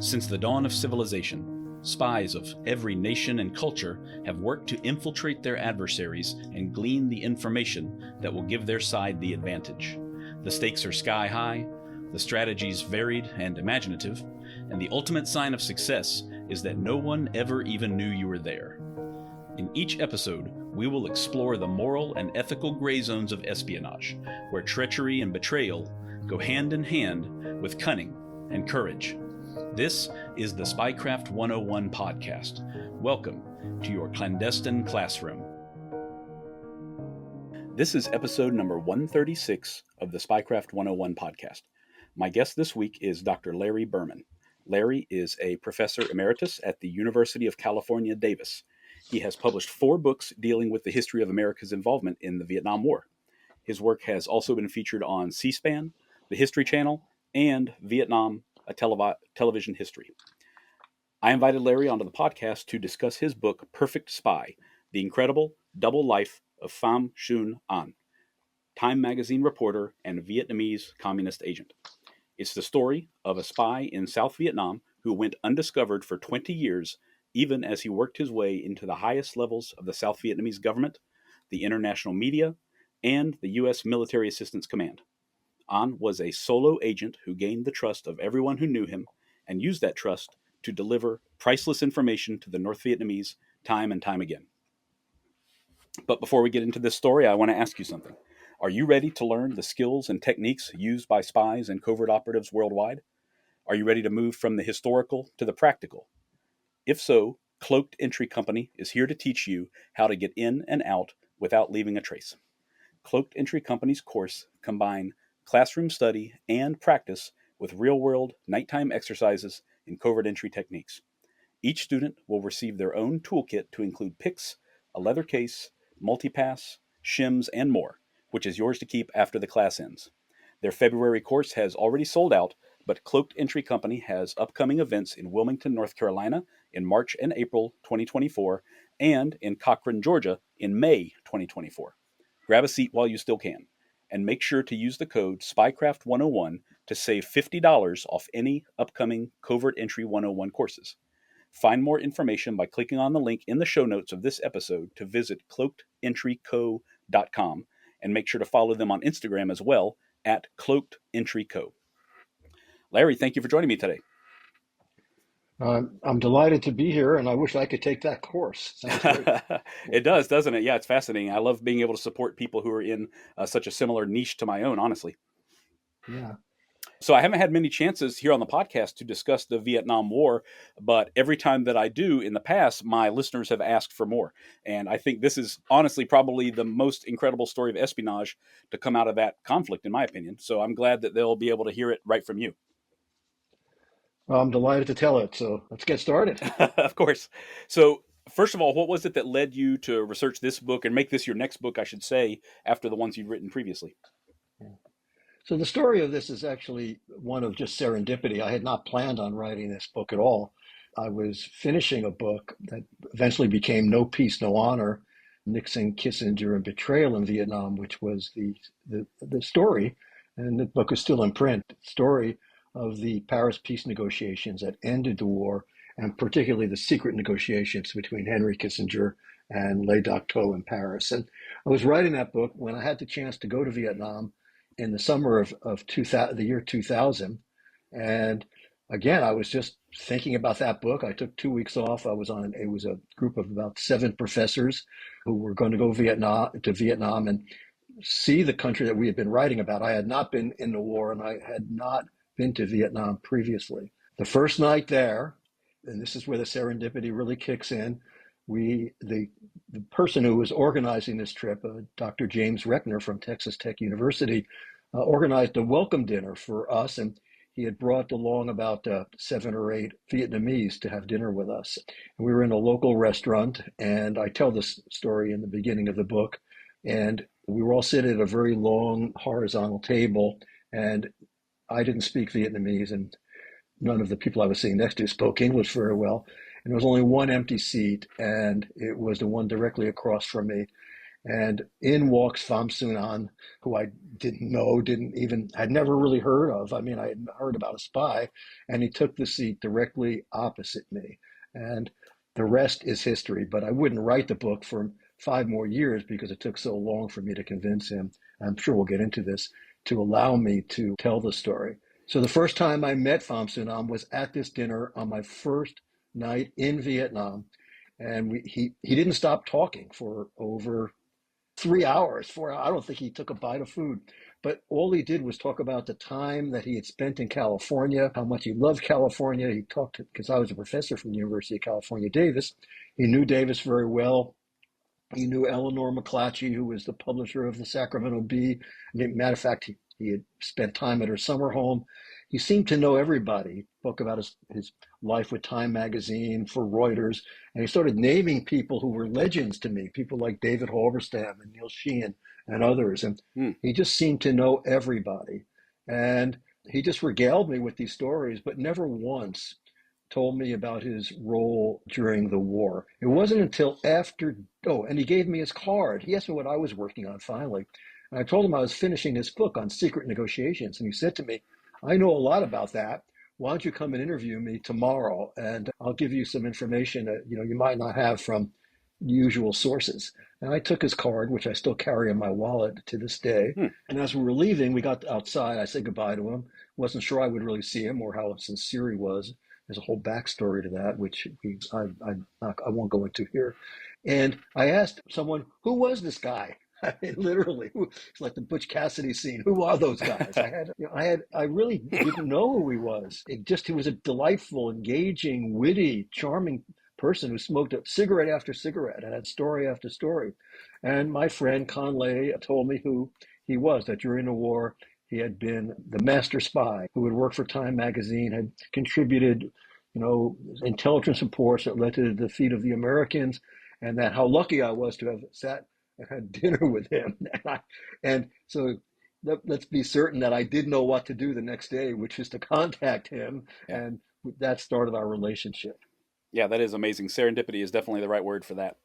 Since the dawn of civilization, spies of every nation and culture have worked to infiltrate their adversaries and glean the information that will give their side the advantage. The stakes are sky high, the strategies varied and imaginative, and the ultimate sign of success is that no one ever even knew you were there. In each episode, we will explore the moral and ethical gray zones of espionage, where treachery and betrayal go hand in hand with cunning and courage. This is the Spycraft 101 podcast. Welcome to your clandestine classroom. This is episode number 136 of the Spycraft 101 podcast. My guest this week is Dr. Larry Berman. Larry is a professor emeritus at the University of California, Davis. He has published 4 books dealing with the history of America's involvement in the Vietnam War. His work has also been featured on C-SPAN, the History Channel, and Vietnam, a television history. I invited Larry onto the podcast to discuss his book, Perfect Spy, The Incredible Double Life of Pham Xuan An, Time magazine reporter and Vietnamese communist agent. It's the story of a spy in South Vietnam who went undiscovered for 20 years, even as he worked his way into the highest levels of the South Vietnamese government, the international media, and the U.S. Military Assistance Command. An was a solo agent who gained the trust of everyone who knew him and used that trust to deliver priceless information to the North Vietnamese time and time again. But before we get into this story, I want to ask you something. Are you ready to learn the skills and techniques used by spies and covert operatives worldwide? Are you ready to move from the historical to the practical? If so, Cloaked Entry Company is here to teach you how to get in and out without leaving a trace. Cloaked Entry Company's course combine classroom study and practice with real-world nighttime exercises and covert entry techniques. Each student will receive their own toolkit to include picks, a leather case, multipass, shims, and more, which is yours to keep after the class ends. Their February course has already sold out, but Cloaked Entry Company has upcoming events in Wilmington, North Carolina in March and April 2024, and in Cochran, Georgia in May 2024. Grab a seat while you still can, and make sure to use the code SPYCRAFT101 to save $50 off any upcoming Covert Entry 101 courses. Find more information by clicking on the link in the show notes of this episode to visit cloakedentryco.com, and make sure to follow them on Instagram as well at cloakedentryco. Larry, thank you for joining me today. I'm delighted to be here, and I wish I could take that course. Sounds great. It does, doesn't it? Yeah, it's fascinating. I love being able to support people who are in such a similar niche to my own, honestly. Yeah. So I haven't had many chances here on the podcast to discuss the Vietnam War, but every time that I do in the past, my listeners have asked for more. And I think this is honestly probably the most incredible story of espionage to come out of that conflict, in my opinion. So I'm glad that they'll be able to hear it right from you. Well, I'm delighted to tell it, so let's get started. Of course. So first of all, what was it that led you to research this book and make this your next book, I should say, after the ones you've written previously? So the story of this is actually one of just serendipity. I had not planned on writing this book at all. I was finishing a book that eventually became No Peace, No Honor, Nixon, Kissinger, and Betrayal in Vietnam, which was the story, and the book is still in print, story of the Paris peace negotiations that ended the war, and particularly the secret negotiations between Henry Kissinger and Le Duc Tho in Paris. And I was writing that book when I had the chance to go to Vietnam in the summer of 2000, the year 2000. And again, I was just thinking about that book. I took 2 weeks off. It was a group of about 7 professors who were going to go to Vietnam and see the country that we had been writing about. I had not been in the war, and I had not been to Vietnam previously. The first night there, and this is where the serendipity really kicks in, the person who was organizing this trip, Dr. James Reckner from Texas Tech University, organized a welcome dinner for us, and he had brought along about 7 or 8 Vietnamese to have dinner with us. And we were in a local restaurant, and I tell this story in the beginning of the book, and we were all sitting at a very long horizontal table, and I didn't speak Vietnamese, and none of the people I was sitting next to spoke English very well. And there was only one empty seat, and it was the one directly across from me. And in walks Pham Xuan An, who I didn't know, had never really heard of. I mean, I had heard about a spy, and he took the seat directly opposite me. And the rest is history. But I wouldn't write the book for 5 more years because it took so long for me to convince him. I'm sure we'll get into this, to allow me to tell the story. So the first time I met Pham Xuan An was at this dinner on my first night in Vietnam. And he didn't stop talking for over 3 hours, 4 hours. I don't think he took a bite of food, but all he did was talk about the time that he had spent in California, how much he loved California. He talked, because I was a professor from the University of California, Davis. He knew Davis very well. He knew Eleanor McClatchy, who was the publisher of the Sacramento Bee. Matter of fact, he had spent time at her summer home. He seemed to know everybody. He spoke about his life with Time magazine, for Reuters, and he started naming people who were legends to me, people like David Halberstam and Neil Sheehan and others. And he just seemed to know everybody. And he just regaled me with these stories, but never once told me about his role during the war. It wasn't until after, and he gave me his card. He asked me what I was working on finally. And I told him I was finishing this book on secret negotiations. And he said to me, I know a lot about that. Why don't you come and interview me tomorrow? And I'll give you some information that you might not have from usual sources. And I took his card, which I still carry in my wallet to this day. And as we were leaving, we got outside. I said goodbye to him. Wasn't sure I would really see him or how sincere he was. There's a whole backstory to that, which I won't go into here. And I asked someone, who was this guy? I mean, literally, it's like the Butch Cassidy scene. Who are those guys? I really didn't know who he was. He was a delightful, engaging, witty, charming person who smoked a cigarette after cigarette and had story after story. And my friend Conley told me who he was, that during the war, he had been the master spy who had worked for Time magazine, had contributed, intelligence reports that led to the defeat of the Americans, and that how lucky I was to have sat and had dinner with him. And so let's be certain that I did know what to do the next day, which is to contact him. Yeah. And that started our relationship. Yeah, that is amazing. Serendipity is definitely the right word for that.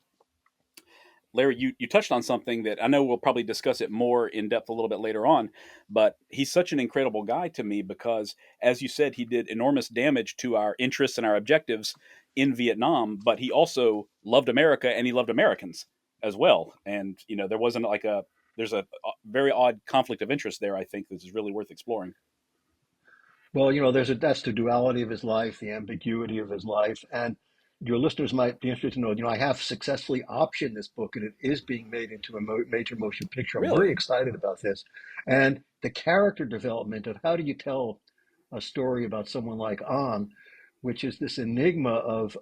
Larry, you touched on something that I know we'll probably discuss it more in depth a little bit later on, but he's such an incredible guy to me because, as you said, he did enormous damage to our interests and our objectives in Vietnam, but he also loved America and he loved Americans as well. And, there wasn't there's a very odd conflict of interest there, I think, that is really worth exploring. Well, that's the duality of his life, the ambiguity of his life. And your listeners might be interested to know, I have successfully optioned this book and it is being made into a major motion picture. I'm very Really? excited about this. And the character development of how do you tell a story about someone like An, which is this enigma of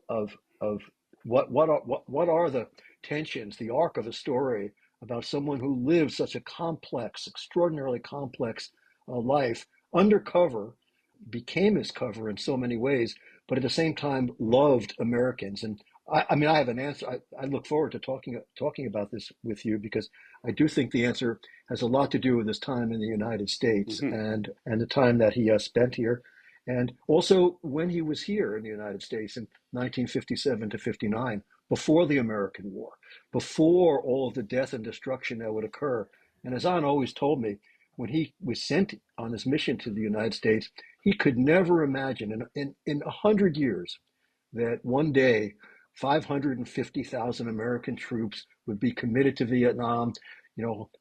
what are the tensions, the arc of a story about someone who lives such a complex, extraordinarily complex life undercover, became his cover in so many ways, but at the same time loved Americans. And I mean, I have an answer. I look forward to talking about this with you because I do think the answer has a lot to do with his time in the United States and the time that he spent here, and also when he was here in the United States in 1957 to 59, before the American War, before all of the death and destruction that would occur. And as An always told me, when he was sent on his mission to the United States, he could never imagine in 100 years that one day 550,000 American troops would be committed to Vietnam,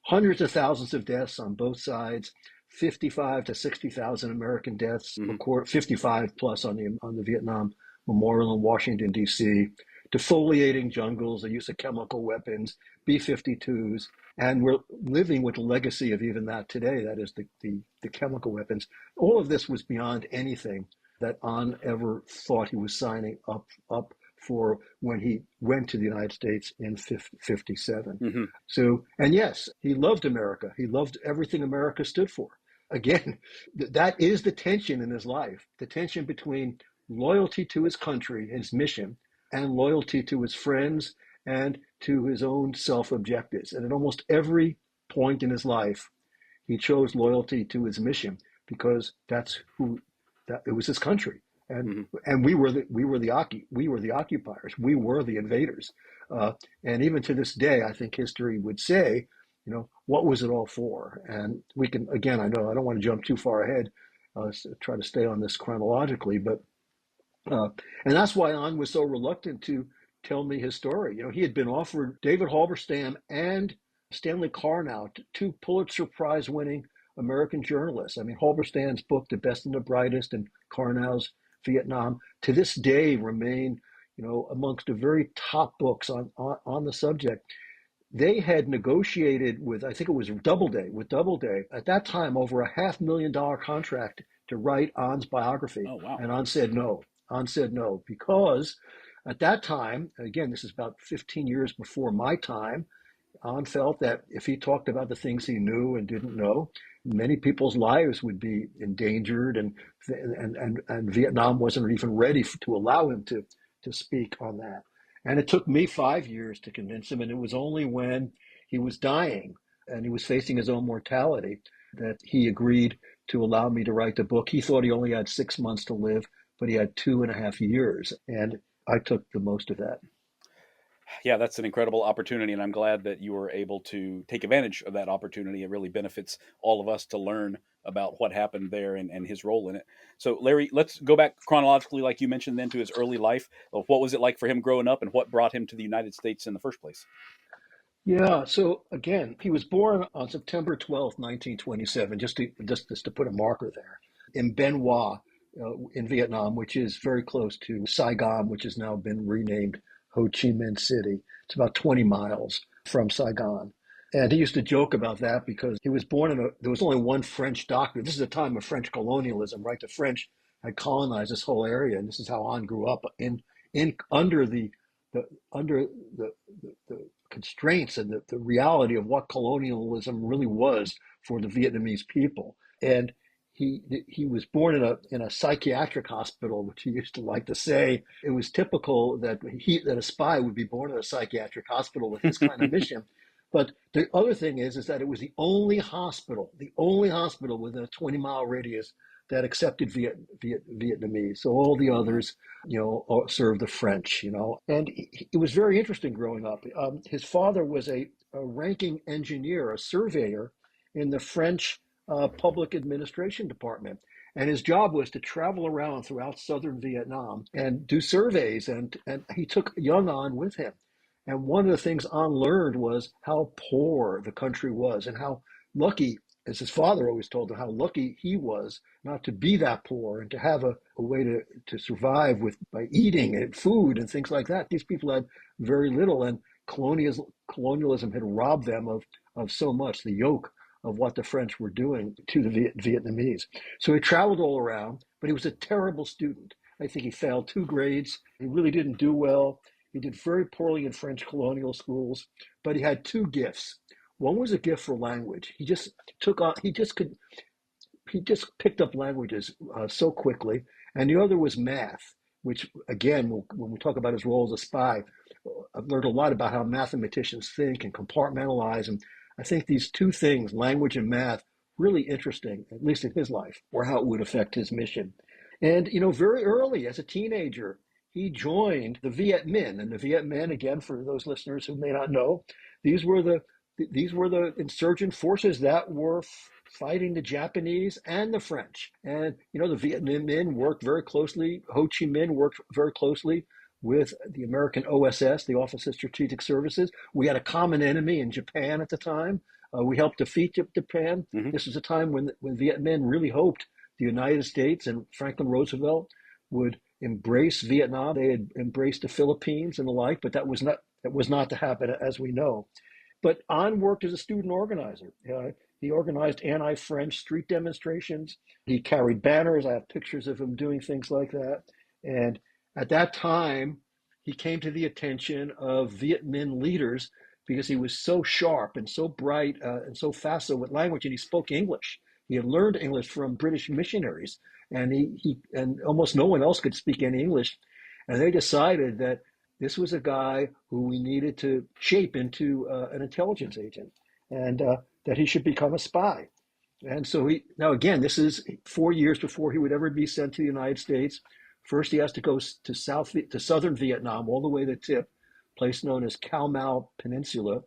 hundreds of thousands of deaths on both sides, 55 to 60,000 American deaths, 55 plus on the Vietnam Memorial in Washington, D.C., defoliating jungles, the use of chemical weapons, B-52s, and we're living with the legacy of even that today, that is the chemical weapons. All of this was beyond anything that An ever thought he was signing up for when he went to the United States in 57. So, and yes, he loved America. He loved everything America stood for. Again, that is the tension in his life, the tension between loyalty to his country, his mission, and loyalty to his friends and to his own self-objectives. And at almost every point in his life, he chose loyalty to his mission because it was his country. and Hmm. we were the occupiers. We were the invaders. And even to this day, I think history would say, what was it all for? And we can, again, I know I don't want to jump too far ahead, try to stay on this chronologically, but uh, and that's why An was so reluctant to tell me his story. He had been offered David Halberstam and Stanley Carnow, two Pulitzer Prize winning American journalists. I mean, Halberstam's book, The Best and the Brightest, and Carnow's Vietnam, to this day remain, amongst the very top books on the subject. They had negotiated with, I think it was Doubleday at that time, over a $500,000 contract to write An's biography. Oh, wow. And An said no. An said no because at that time, again, this is about 15 years before my time, An felt that if he talked about the things he knew and didn't know, many people's lives would be endangered, and Vietnam wasn't even ready to allow him to speak on that. And it took me 5 years to convince him, and it was only when he was dying and he was facing his own mortality that he agreed to allow me to write the book. He thought he only had 6 months to live, but he had 2.5 years, and I took the most of that. Yeah, that's an incredible opportunity, and I'm glad that you were able to take advantage of that opportunity. It really benefits all of us to learn about what happened there and his role in it. So, Larry, let's go back chronologically, like you mentioned, then to his early life. What was it like for him growing up, and what brought him to the United States in the first place? Yeah, so again, he was born on September 12th, 1927, just to put a marker there, in Bien Hoa, in Vietnam, which is very close to Saigon, which has now been renamed Ho Chi Minh City. It's about 20 miles from Saigon. And he used to joke about that because he was born there was only one French doctor. This is a time of French colonialism, right? The French had colonized this whole area, and this is how An grew up in the under the constraints and the reality of what colonialism really was for the Vietnamese people. And he was born in a psychiatric hospital, which he used to like to say. It was typical that a spy would be born in a psychiatric hospital with his kind of mission. But the other thing is that it was the only hospital within a 20-mile radius that accepted Vietnamese. So all the Oh, wow. others, served the French, And it was very interesting growing up. His father was a ranking engineer, a surveyor in the French public administration department. And his job was to travel around throughout southern Vietnam and do surveys. And he took young An with him. And one of the things An learned was how poor the country was and how lucky, as his father always told him, how lucky he was not to be that poor and to have a way to survive by eating and food and things like that. These people had very little, and colonialism had robbed them of so much, the yoke of what the French were doing to the Vietnamese. So he traveled all around, but he was a terrible student. I think he failed 2 grades. He really didn't do well. He did very poorly in French colonial schools, but he had two gifts. One was a gift for language. He just took on, he just picked up languages so quickly. And the other was math, which again, when we talk about his role as a spy, I've learned a lot about how mathematicians think and compartmentalize. And I think these two things, language and math, really interesting, at least in his life, or how it would affect his mission. And, very early as a teenager, he joined the Viet Minh. And the Viet Minh, again, for those listeners who may not know, these were the these were the insurgent forces that were fighting the Japanese and the French. And, the Viet Minh worked very closely, Ho Chi Minh worked very closely with the American OSS, the Office of Strategic Services. We had a common enemy in Japan at the time. We helped defeat Japan. Hmm. This was a time when Viet Minh really hoped the United States and Franklin Roosevelt would embrace Vietnam. They had embraced the Philippines and the like, but that was not to happen, as we know. But An worked as a student organizer. He organized anti-French street demonstrations. He carried banners. I have pictures of him doing things like that. And at that time, he came to the attention of Viet Minh leaders because he was so sharp and so bright and so facile with language, and he spoke English. He had learned English from British missionaries, and he and almost no one else could speak any English. And they decided that this was a guy who we needed to shape into an intelligence agent, and that he should become a spy. And so now again, this is 4 years before he would ever be sent to the United States. First, he has to go to southern Vietnam, all the way to the tip, place known as Cao Mau Peninsula,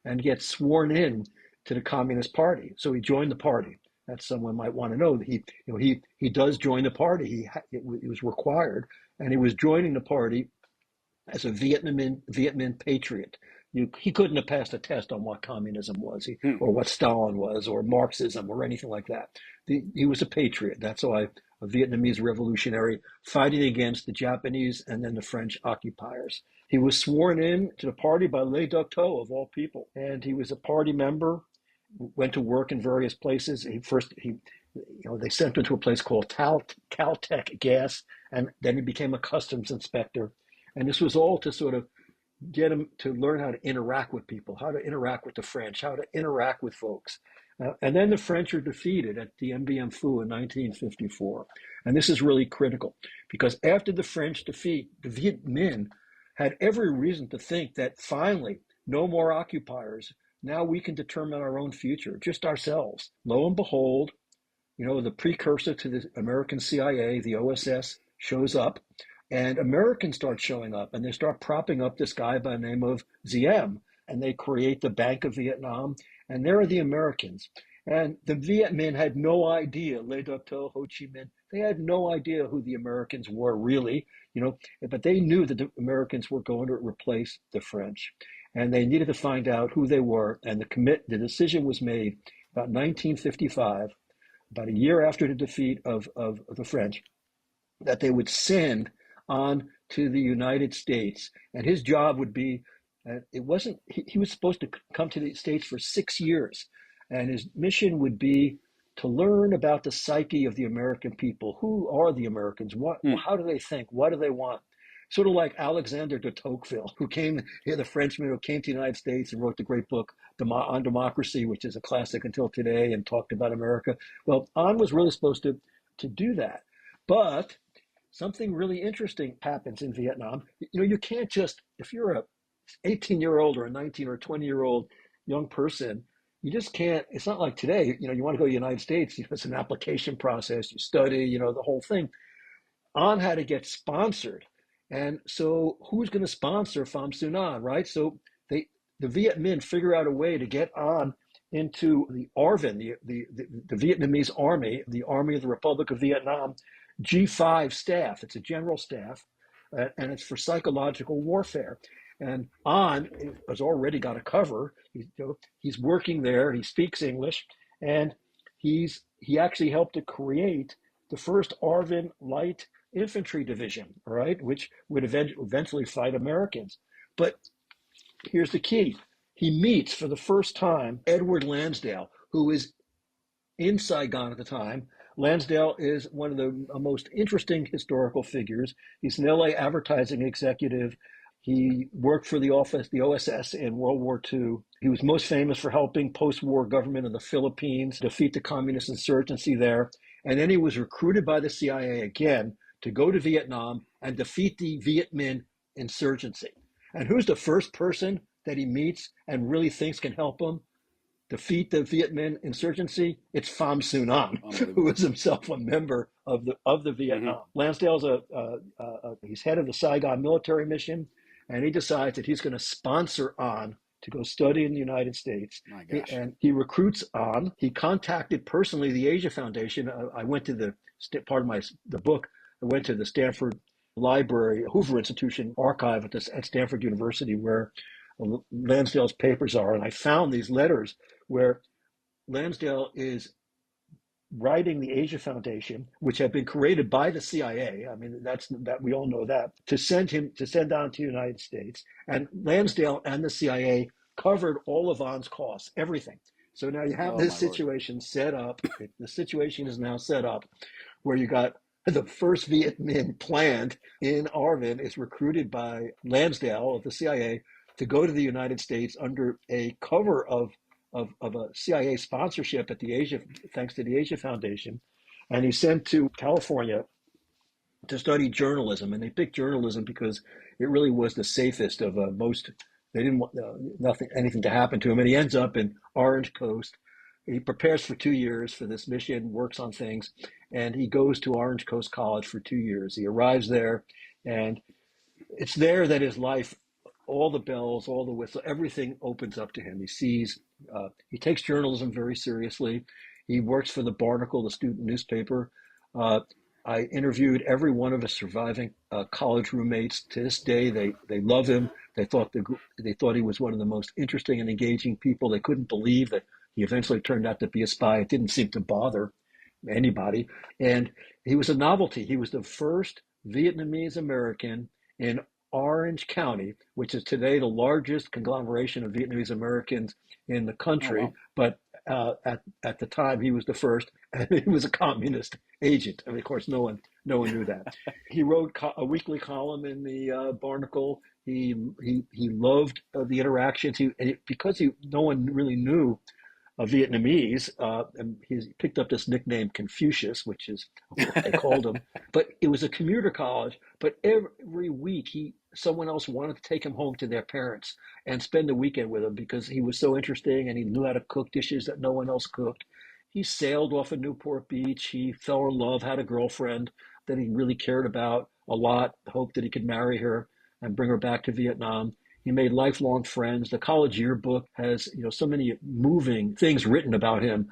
and get sworn in to the Communist Party. So he joined the party. That someone might want to know. He does join the party. It was required, and he was joining the party as a Viet Minh patriot. He couldn't have passed a test on what communism was, or what Stalin was, or Marxism, or anything like that. He was a patriot. That's why a Vietnamese revolutionary fighting against the Japanese and then the French occupiers. He was sworn in to the party by Le Duc Tho, of all people, and he was a party member. Went to work in various places. They sent him to a place called Caltech Gas, and then he became a customs inspector. And this was all to sort of get him to learn how to interact with people, how to interact with the French, how to interact with folks. And then the French are defeated at the Dien Phu in 1954. And this is really critical, because after the French defeat, the Viet Minh had every reason to think that finally, no more occupiers. Now we can determine our own future, just ourselves. Lo and behold, the precursor to the American CIA, the OSS, shows up, and Americans start showing up, and they start propping up this guy by the name of Diem, and they create the Bank of Vietnam, and there are the Americans. And the Viet Minh had no idea, Le Duc Tho, Ho Chi Minh, they had no idea who the Americans were really, but they knew that the Americans were going to replace the French. And they needed to find out who they were, and the decision was made about 1955, about a year after the defeat of the French, that they would send on to the United States. And his job would be, he was supposed to come to the States for 6 years. And his mission would be to learn about the psyche of the American people. Who are the Americans? How do they think? What do they want? Sort of like Alexander de Tocqueville, the Frenchman who came to the United States and wrote the great book on democracy, which is a classic until today, and talked about America. Well, An was really supposed to do that. But something really interesting happens in Vietnam. You can't just, if you're a 18-year-old or a 19 or 20-year-old young person, you just can't. It's not like today. You want to go to the United States. It's an application process. You study. The whole thing. An had to get sponsored, and so who's going to sponsor Pham Xuan An, right? So the Viet Minh figure out a way to get An into the ARVN, the Vietnamese army, the Army of the Republic of Vietnam, G5 staff. It's a general staff, and it's for psychological warfare. And An has already got a cover. He's working there. He speaks English, and he actually helped to create the first ARVN light infantry division, right, which would eventually fight Americans. But here's the key. He meets for the first time Edward Lansdale, who is in Saigon at the time. Lansdale is one of the most interesting historical figures. He's an LA advertising executive. He worked for the OSS in World War II. He was most famous for helping post-war government in the Philippines defeat the communist insurgency there. And then he was recruited by the CIA again to go to Vietnam and defeat the Viet Minh insurgency. And who's the first person that he meets and really thinks can help him defeat the Viet Minh insurgency? It's Pham Xuan An, who is himself a member of the Vietnam. Mm-hmm. Lansdale's he's head of the Saigon military mission, and he decides that he's going to sponsor An to go study in the United States. My gosh. And he recruits An. He contacted personally the Asia Foundation. I went to part of the book. I went to the Stanford Library, Hoover Institution archive at Stanford University, where Lansdale's papers are, and I found these letters where Lansdale is writing the Asia Foundation, which had been created by the CIA. I mean, that we all know that, to send down to the United States. And Lansdale and the CIA covered all of An's costs, everything. So now you have this situation set up. The situation is now set up where you got the first Viet Minh planned in ARVN is recruited by Lansdale of the CIA to go to the United States under a cover of a CIA sponsorship at thanks to the Asia Foundation. And he's sent to California to study journalism. And they picked journalism because it really was the safest of most. They didn't want anything to happen to him. And he ends up in Orange Coast, he prepares for 2 years for this mission, works on things, and he goes to Orange Coast College for 2 years. He arrives there, and it's there that his life, all the bells, all the whistle, everything opens up to him. He takes journalism very seriously. He works for the Barnacle, the student newspaper. Uh, I interviewed every one of his surviving college roommates. To this day, they love him. They thought he was one of the most interesting and engaging people. They couldn't believe that he eventually turned out to be a spy. It didn't seem to bother anybody, and he was a novelty. He was the first Vietnamese American in Orange County, which is today the largest conglomeration of Vietnamese Americans in the Oh, country. wow. But at the time, he was the first, and he was a communist agent. I mean, of course, no one knew that. He wrote a weekly column in the Barnacle. He loved the interactions. Because no one really knew Vietnamese, and he picked up this nickname Confucius, which is what they called him. But it was a commuter college. But every week, someone else wanted to take him home to their parents and spend the weekend with him because he was so interesting and he knew how to cook dishes that no one else cooked. He sailed off of Newport Beach. He fell in love, had a girlfriend that he really cared about a lot, hoped that he could marry her and bring her back to Vietnam. He made lifelong friends. The college yearbook has, so many moving things written about him,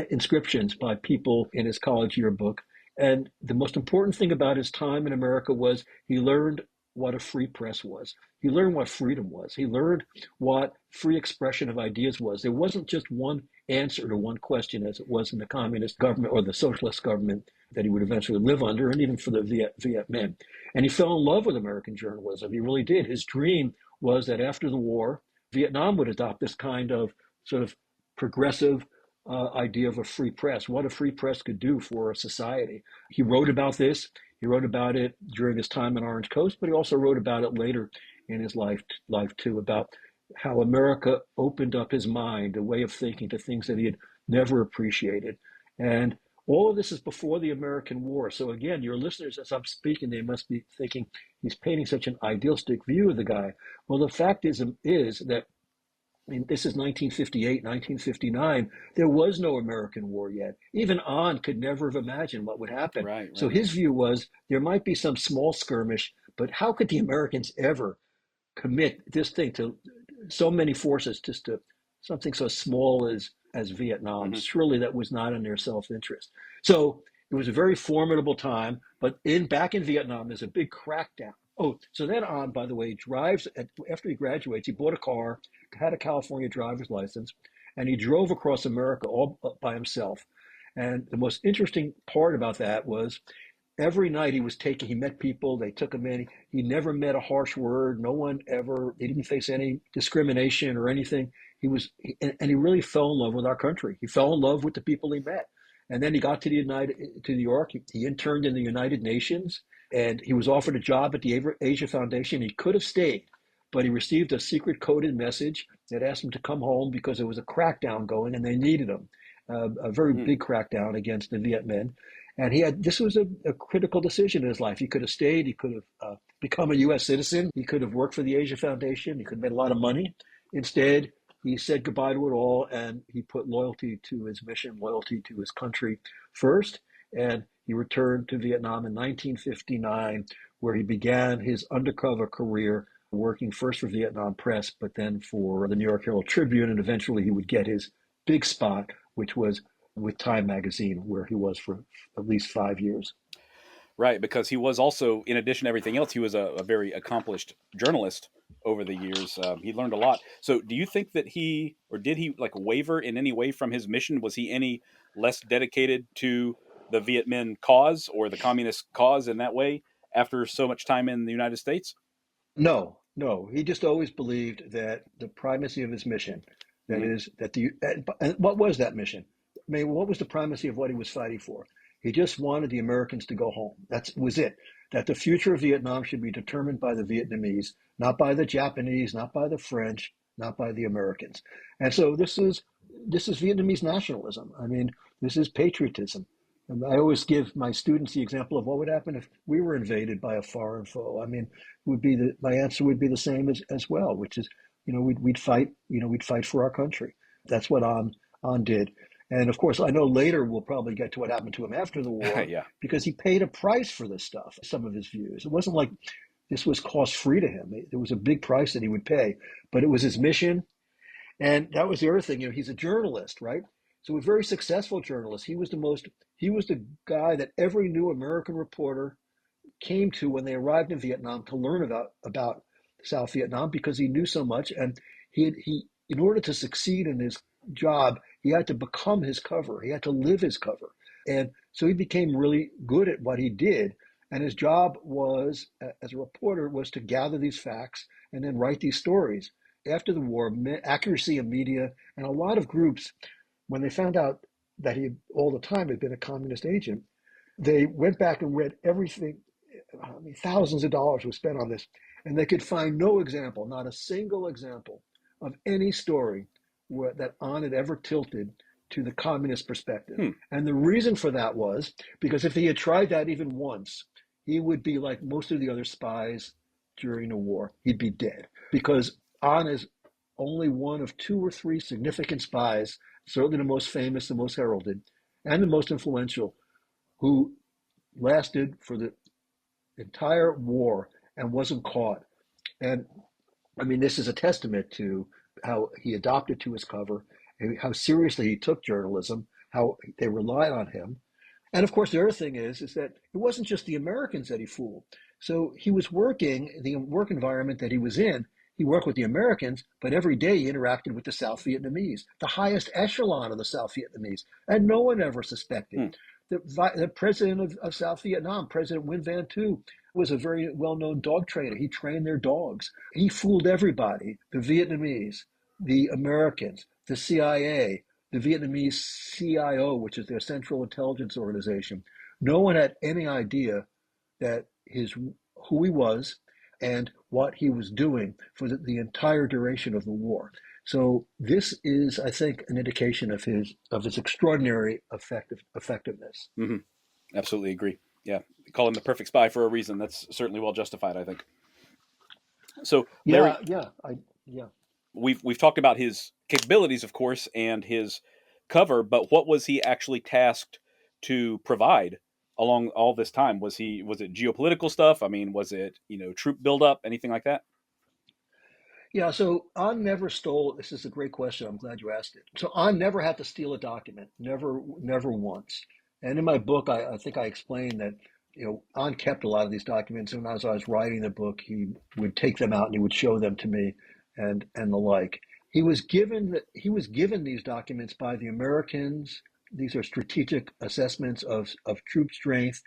inscriptions by people in his college yearbook. And the most important thing about his time in America was he learned what a free press was. He learned what freedom was. He learned what free expression of ideas was. There wasn't just one answer to one question as it was in the communist government or the socialist government that he would eventually live under, and even for the Viet Minh. And he fell in love with American journalism. He really did. His dream was that after the war, Vietnam would adopt this kind of sort of progressive idea of a free press, what a free press could do for a society. He wrote about this. He wrote about it during his time in Orange Coast, but he also wrote about it later in his life too, about how America opened up his mind, a way of thinking to things that he had never appreciated. And all of this is before the American War. So again, your listeners, as I'm speaking, they must be thinking he's painting such an idealistic view of the guy. Well, the fact is that, I mean, this is 1958, 1959. There was no American war yet. Even An could never have imagined what would happen. Right, So right. his view was there might be some small skirmish, but how could the Americans ever commit this thing to so many forces just to something so small as Vietnam? Hmm. Surely that was not in their self-interest. So it was a very formidable time. But back in Vietnam, there's a big crackdown. Oh, so then An, by the way, after he graduates. He bought a car, had a California driver's license, and he drove across America all by himself. And the most interesting part about that was every night he met people, they took him in. He never met a harsh word. He didn't face any discrimination or anything. And he really fell in love with our country. He fell in love with the people he met. And then he got to New York. He interned in the United Nations, and he was offered a job at the Asia Foundation. He could have stayed, but he received a secret coded message that asked him to come home because there was a crackdown going and they needed him, a very Mm. big crackdown against the Viet Minh. And this was a critical decision in his life. He could have stayed. He could have become a U.S. citizen. He could have worked for the Asia Foundation. He could have made a lot of money. Instead, he said goodbye to it all, and he put loyalty to his mission, loyalty to his country first. And he returned to Vietnam in 1959, where he began his undercover career, working first for Vietnam Press, but then for the New York Herald Tribune. And eventually he would get his big spot, which was with Time magazine, where he was for at least 5 years. Right, because he was also, in addition to everything else, he was a very accomplished journalist over the years. He learned a lot. So, do you think that did he like waver in any way from his mission? Was he any less dedicated to the Viet Minh cause or the communist cause in that way after so much time in the United States? No, no. He just always believed that the primacy of his mission, that Hmm. is, and what was that mission? I mean, what was the primacy of what he was fighting for? He just wanted the Americans to go home. That was it. That the future of Vietnam should be determined by the Vietnamese, not by the Japanese, not by the French, not by the Americans. And so this is Vietnamese nationalism. I mean, this is patriotism. And I always give my students the example of what would happen if we were invaded by a foreign foe. I mean, my answer would be the same as well, which is, we'd fight, we'd fight for our country. That's what An did. And of course, I know later we'll probably get to what happened to him after the war Yeah. because he paid a price for this stuff, some of his views. It wasn't like this was cost free to him. There was a big price that he would pay, but it was his mission. And that was the other thing. He's a journalist, right? So a very successful journalist. He was the guy that every new American reporter came to when they arrived in Vietnam to learn about South Vietnam because he knew so much, and he in order to succeed in his job, he had to become his cover. He had to live his cover, and so he became really good at what he did. And his job was, as a reporter, was to gather these facts and then write these stories. After the war, accuracy of media and a lot of groups, when they found out that he all the time had been a communist agent, they went back and read everything. I mean, thousands of dollars were spent on this, and they could find no example, not a single example of any story that An had ever tilted to the communist perspective. Hmm. And the reason for that was because if he had tried that even once, he would be like most of the other spies during the war. He'd be dead because An is only one of two or three significant spies, certainly the most famous, the most heralded, and the most influential, who lasted for the entire war and wasn't caught. And I mean, this is a testament to how he adopted to his cover, how seriously he took journalism, how they relied on him. And of course, the other thing is that it wasn't just the Americans that he fooled. So he was working, the work environment that he was in, he worked with the Americans, but every day he interacted with the South Vietnamese, the highest echelon of the South Vietnamese, and no one ever suspected. Hmm. The president of South Vietnam, President Nguyen Van Tu, was a very well-known dog trainer. He trained their dogs. He fooled everybody, the Vietnamese, the Americans, the CIA, the Vietnamese CIO, which is their Central Intelligence Organization. No one had any idea that who he was and what he was doing for the entire duration of the war. So this is, I think, an indication of his extraordinary effectiveness. Hmm. Absolutely agree. Yeah. They call him the perfect spy for a reason. That's certainly well justified, I think. So, Yeah, Larry, yeah. we've talked about his capabilities, of course, and his cover, but what was he actually tasked to provide along all this time? Was it geopolitical stuff? I mean, was it, troop buildup, anything like that? Yeah, so An never stole. This is a great question. I'm glad you asked it. So An never had to steal a document, never once. And in my book, I think I explained that An kept a lot of these documents, and as I was writing the book, he would take them out and he would show them to me, and the like. He was given these documents by the Americans. These are strategic assessments of troop strength,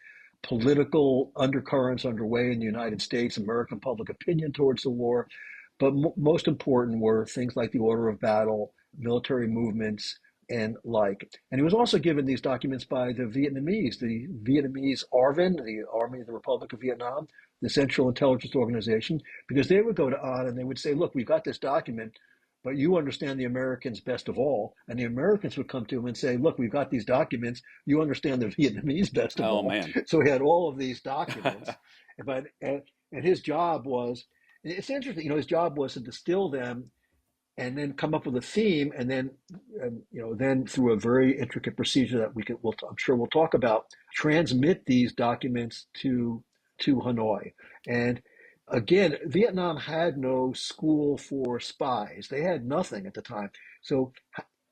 political undercurrents underway in the United States, American public opinion towards the war, but most important were things like the order of battle, military movements, and like. And he was also given these documents by the Vietnamese ARVN, the Army of the Republic of Vietnam, the Central Intelligence Organization, because they would go to An and they would say, look, we've got this document, but you understand the Americans best of all. And the Americans would come to him and say, look, we've got these documents. You understand the Vietnamese best of Oh all. man. So he had all of these documents. But and his job was, it's interesting, his job was to distill them and then come up with a theme, and then through a very intricate procedure that I'm sure we'll talk about, transmit these documents to Hanoi. And again, Vietnam had no school for spies. They had nothing at the time. So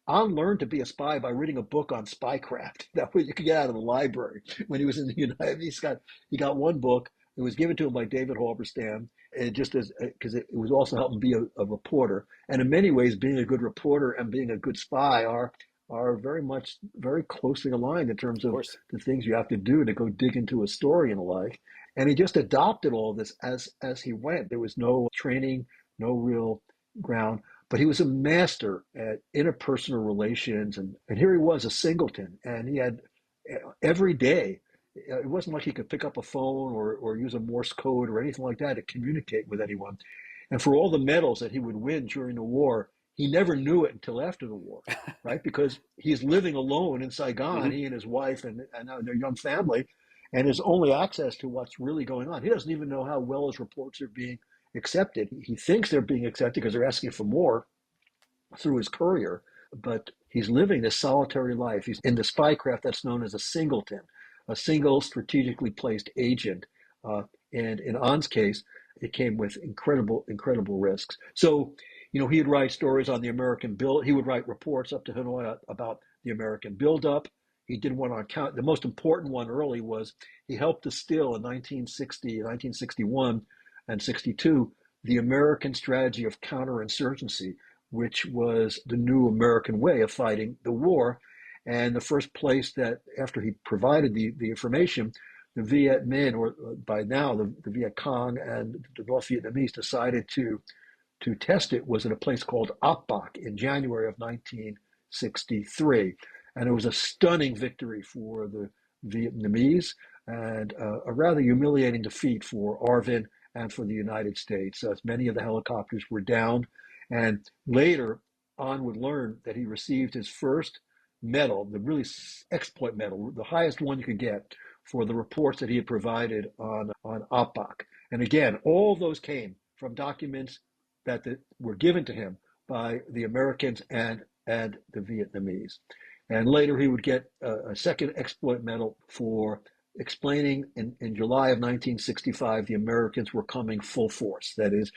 An learned to be a spy by reading a book on spycraft that you could get out of the library when he was in the United States. He got one book. It was given to him by David Halberstam, and just as because it was also helping be a reporter. And in many ways, being a good reporter and being a good spy are very closely aligned in terms Of of course. the things you have to do to go dig into a story and the like. And he just adopted all this as he went. There was no training, no real ground. But he was a master at interpersonal relations, and here he was, a singleton, and he had every day. It wasn't like he could pick up a phone or use a Morse code or anything like that to communicate with anyone. And for all the medals that he would win during the war, he never knew it until after the war, right? Because he's living alone in Saigon, Hmm. he and his wife and their young family, and his only access to what's really going on. He doesn't even know how well his reports are being accepted. He thinks they're being accepted because they're asking for more through his courier, but he's living this solitary life. He's in the spycraft that's known as a singleton, a single strategically placed agent. And in An's case, it came with incredible risks. So, he'd write stories on the American build. He would write reports up to Hanoi about the American buildup. He did one on count. The most important one early was he helped distill in 1960, 1961, and 62 the American strategy of counterinsurgency, which was the new American way of fighting the war. And the first place that, after he provided the information, the Viet Minh, or by now the Viet Cong and the North Vietnamese, decided to test it was at a place called Ap Bac in January of 1963. And it was a stunning victory for the Vietnamese and a rather humiliating defeat for Arvin and for the United States, as many of the helicopters were down. And later, An would learn that he received his first medal, the really exploit medal, the highest one you could get, for the reports that he had provided on Ap Bac. And again, all those came from documents that were given to him by the Americans and the Vietnamese. And later he would get a second exploit medal for explaining in July of 1965 the Americans were coming full force. That is,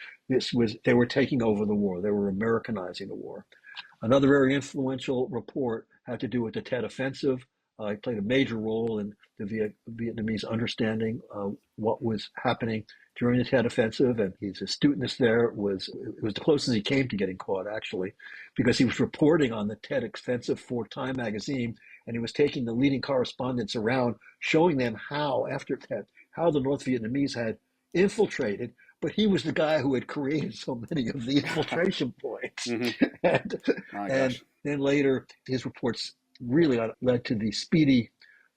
they were taking over the war. They were Americanizing the war. Another very influential report had to do with the Tet Offensive. He played a major role in the Vietnamese understanding what was happening during the Tet Offensive, and his astuteness there was the closest he came to getting caught, actually, because he was reporting on the Tet Offensive for Time magazine, and he was taking the leading correspondents around, showing them how, after Tet, how the North Vietnamese had infiltrated, but he was the guy who had created so many of the infiltration points. Mm-hmm. and then later, his reports really led to the speedy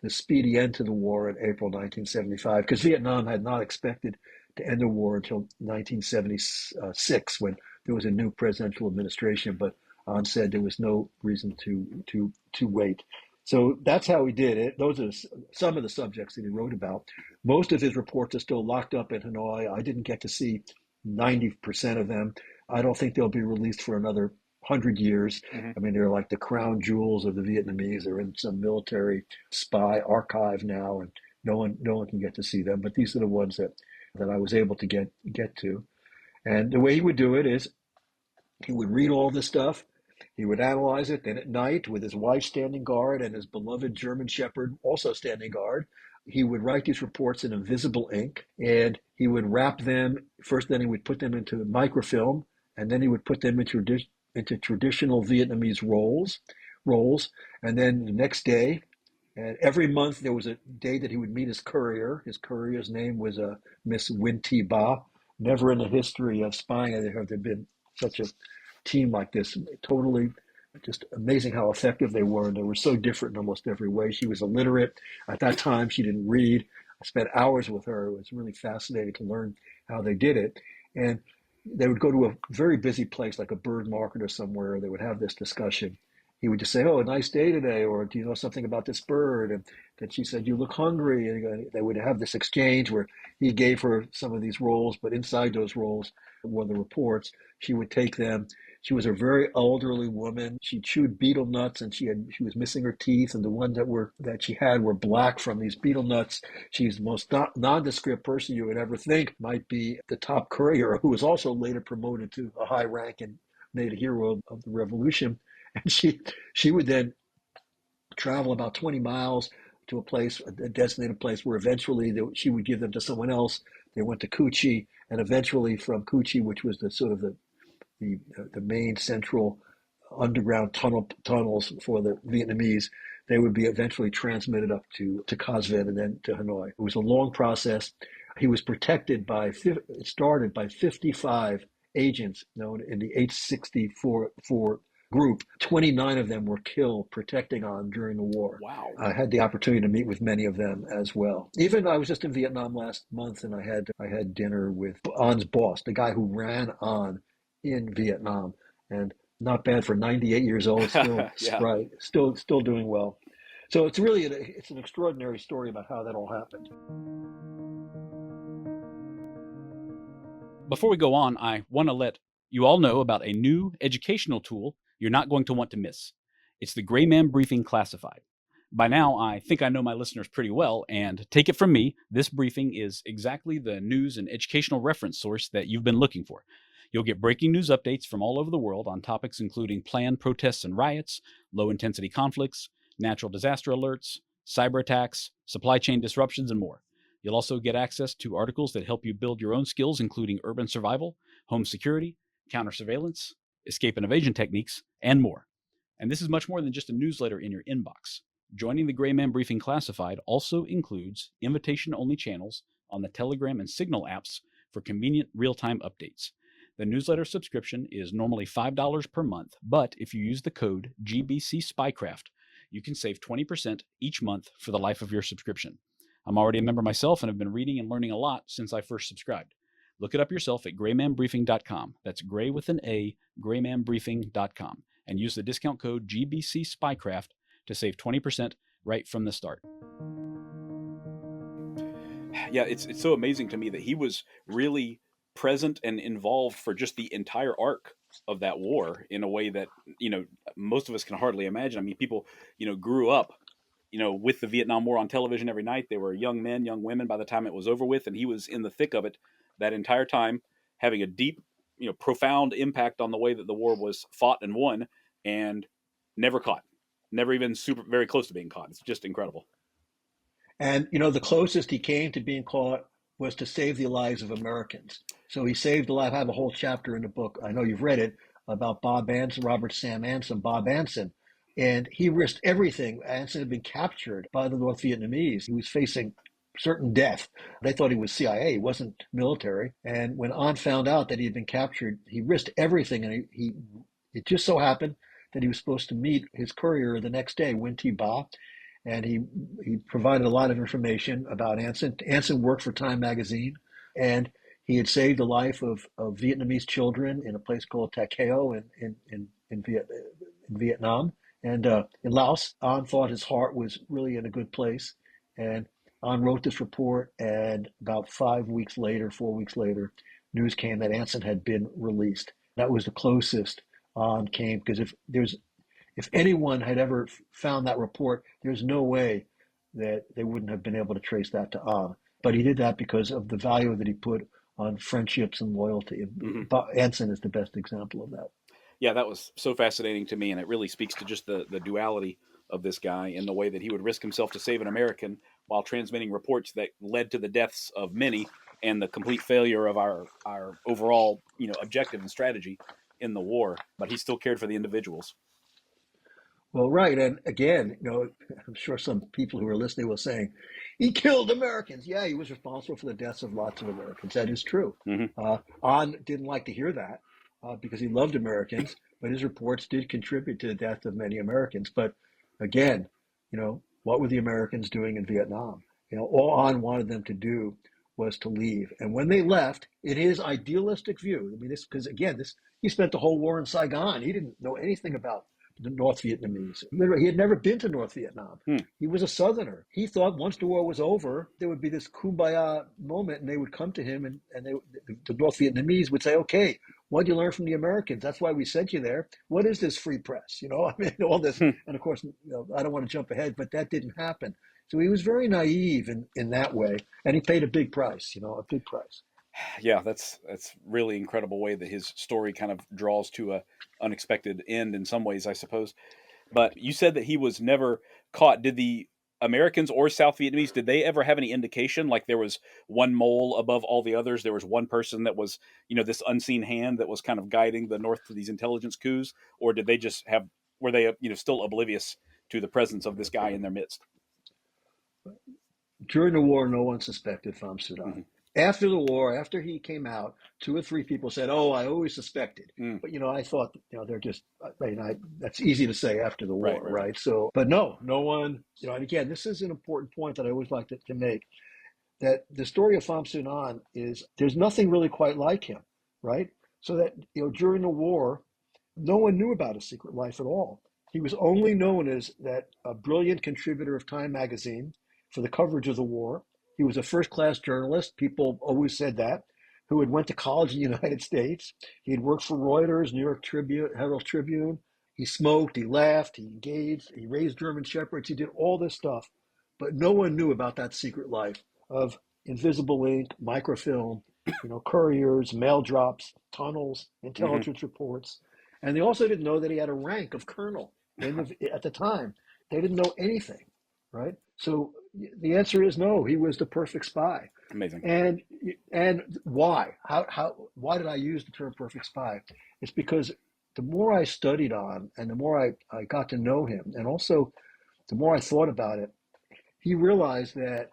end to the war in April 1975, because Vietnam had not expected to end the war until 1976, when there was a new presidential administration. But An said there was no reason to wait. So that's how he did it. Those are some of the subjects that he wrote about. Most of his reports are still locked up in Hanoi. I didn't get to see 90% of them. I don't think they'll be released for another 100 years. Mm-hmm. I mean, they're like the crown jewels of the Vietnamese. They're in some military spy archive now, and no one can get to see them. But these are the ones that I was able to get to. And the way he would do it is he would read all this stuff. He would analyze it. Then at night, with his wife standing guard and his beloved German Shepherd also standing guard, he would write these reports in invisible ink, and he would wrap them. First, then he would put them into microfilm, and then he would put them into traditional Vietnamese rolls. And then the next day, and every month there was a day that he would meet his courier. His courier's name was Miss Win Thi Ba. Never in the history of spying have there been such a team like this. Totally just amazing how effective they were. And they were so different in almost every way. She was illiterate. At that time, she didn't read. I spent hours with her. It was really fascinating to learn how they did it. And they would go to a very busy place like a bird market or somewhere. They would have this discussion. He would just say, "Oh, a nice day today," or "Do you know something about this bird?" And then she said, "You look hungry." And they would have this exchange where he gave her some of these rolls, but inside those rolls were the reports. She would take them. She was a very elderly woman. She chewed betel nuts, and she was missing her teeth, and the ones that she had were black from these betel nuts. She's the most nondescript person you would ever think might be the top courier, who was also later promoted to a high rank and made a hero of the revolution. And she would then travel about 20 miles to a designated place where eventually she would give them to someone else. They went to Cu Chi, and eventually from Cu Chi, which was the sort of the main central underground tunnels for the Vietnamese, they would be eventually transmitted up to Caz Vin and then to Hanoi. It was a long process. He was protected started by 55 agents known in the H-64 group. 29 of them were killed protecting An during the war. Wow. I had the opportunity to meet with many of them as well. Even I was just in Vietnam last month, and I had dinner with An's boss, the guy who ran An in Vietnam, and not bad for 98 years old, still spry, still doing well. So it's really it's an extraordinary story about how that all happened. Before we go on, I want to let you all know about a new educational tool you're not going to want to miss. It's the Gray Man Briefing Classified. By now, I think I know my listeners pretty well, and take it from me, this briefing is exactly the news and educational reference source that you've been looking for. You'll get breaking news updates from all over the world on topics including planned protests and riots, low intensity conflicts, natural disaster alerts, cyber attacks, supply chain disruptions, and more. You'll also get access to articles that help you build your own skills, including urban survival, home security, counter surveillance, escape and evasion techniques, and more. And this is much more than just a newsletter in your inbox. Joining the Gray Man Briefing Classified also includes invitation-only channels on the Telegram and Signal apps for convenient real-time updates. The newsletter subscription is normally $5 per month, but if you use the code GBC Spycraft, you can save 20% each month for the life of your subscription. I'm already a member myself and have been reading and learning a lot since I first subscribed. Look it up yourself at graymanbriefing.com. That's gray with an A, graymanbriefing.com. And use the discount code GBC Spycraft to save 20% right from the start. Yeah, it's so amazing to me that he was really present and involved for just the entire arc of that war in a way that, most of us can hardly imagine. I mean, people, grew up, with the Vietnam War on television every night. They were young men, young women by the time it was over with, and he was in the thick of it that entire time, having a deep, profound impact on the way that the war was fought and won, and never caught. Never even very close to being caught. It's just incredible. And, the closest he came to being caught was to save the lives of Americans. So he saved the life. I have a whole chapter in the book. I know you've read it about Bob Anson, Robert Sam Anson, Bob Anson. And he risked everything. Anson had been captured by the North Vietnamese. He was facing certain death. They thought he was CIA. He wasn't military. And when An found out that he had been captured, he risked everything. And it just so happened that he was supposed to meet his courier the next day, Win Thi Ba, and he provided a lot of information about Anson. Anson worked for Time magazine, and he had saved the life of Vietnamese children in a place called Ta Keo in Vietnam. And in Laos, An thought his heart was really in a good place. And An wrote this report, and about 4 weeks later, news came that Anson had been released. That was the closest An came, because if anyone had ever found that report, there's no way that they wouldn't have been able to trace that to An. But he did that because of the value that he put on friendships and loyalty. Mm-hmm. Anson is the best example of that. Yeah, that was so fascinating to me, and it really speaks to just the duality of this guy and the way that he would risk himself to save an American while transmitting reports that led to the deaths of many and the complete failure of our overall, objective and strategy in the war. But he still cared for the individuals. Well, right. And again, I'm sure some people who are listening will say, he killed Americans. Yeah, he was responsible for the deaths of lots of Americans. That is true. Mm-hmm. An didn't like to hear that because he loved Americans, but his reports did contribute to the death of many Americans. But again, what were the Americans doing in Vietnam? All An wanted them to do was to leave. And when they left, in his idealistic view, he spent the whole war in Saigon. He didn't know anything about the North Vietnamese. Literally, he had never been to North Vietnam. He was a Southerner. He thought once the war was over, there would be this kumbaya moment, and they would come to him, and the North Vietnamese would say, okay, what did you learn from the Americans? That's why we sent you there. What is this free press? All this. And of course, I don't want to jump ahead, but that didn't happen. So he was very naive in that way, and he paid a big price, a big price. Yeah, that's really incredible way that his story kind of draws to a unexpected end in some ways, I suppose. But you said that he was never caught. Did the Americans or South Vietnamese, did they ever have any indication, like there was one mole above all the others? There was one person that was, this unseen hand that was kind of guiding the North to these intelligence coups? Or did they just were they, still oblivious to the presence of this guy in their midst? During the war, no one suspected Pham Xuan An. Mm-hmm. After the war, after he came out, 2 or 3 people said, "Oh, I always suspected." But I thought, they're just. That's easy to say after the war, right? So, but no one. And again, this is an important point that I always like to make. That the story of Pham Xuan An is there's nothing really quite like him, right? So that during the war, no one knew about his secret life at all. He was only known as that a brilliant contributor of Time magazine for the coverage of the war. He was a first-class journalist. People always said that, who had went to college in the United States. He had worked for Reuters, New York Tribune, Herald Tribune, He smoked, he laughed, he engaged, he raised German shepherds, he did all this stuff, but no one knew about that secret life of invisible ink, microfilm, couriers, mail drops, tunnels, Hmm. intelligence reports, and they also didn't know that he had a rank of colonel at the time. They didn't know anything, right? So the answer is no. He was the perfect spy. Amazing. And why? Why did I use the term perfect spy? It's because the more I studied on and the more I got to know him, and also the more I thought about it, he realized that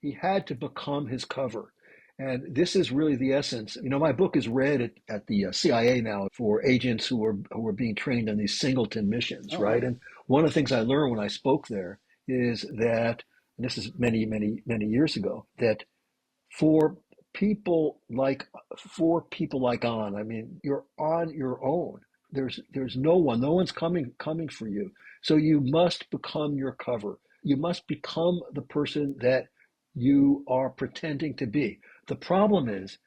he had to become his cover. And this is really the essence. My book is read at the CIA now for agents who are being trained on these singleton missions, Oh, right? wow. And one of the things I learned when I spoke there is that, and this is many, many, many years ago, that for for people like An, I mean, you're on your own. There's no one's coming for you. So you must become your cover. You must become the person that you are pretending to be. The problem is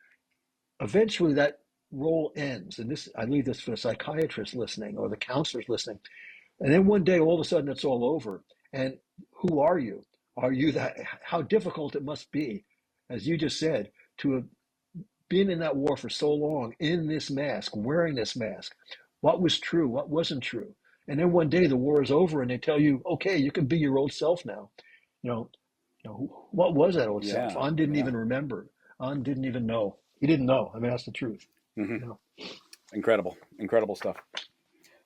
eventually that role ends. And this I leave this for the psychiatrist listening or the counselors listening. And then one day, all of a sudden, it's all over. And who are you? Are you that? How difficult it must be, as you just said, to have been in that war for so long in this mask, wearing this mask. What was true? What wasn't true? And then one day the war is over, and they tell you, okay, you can be your old self now. You know, what was that old self? Yeah. An didn't Yeah. even remember. An didn't even know. He didn't know. I mean, that's the truth. Hmm. You know. Incredible. Incredible stuff.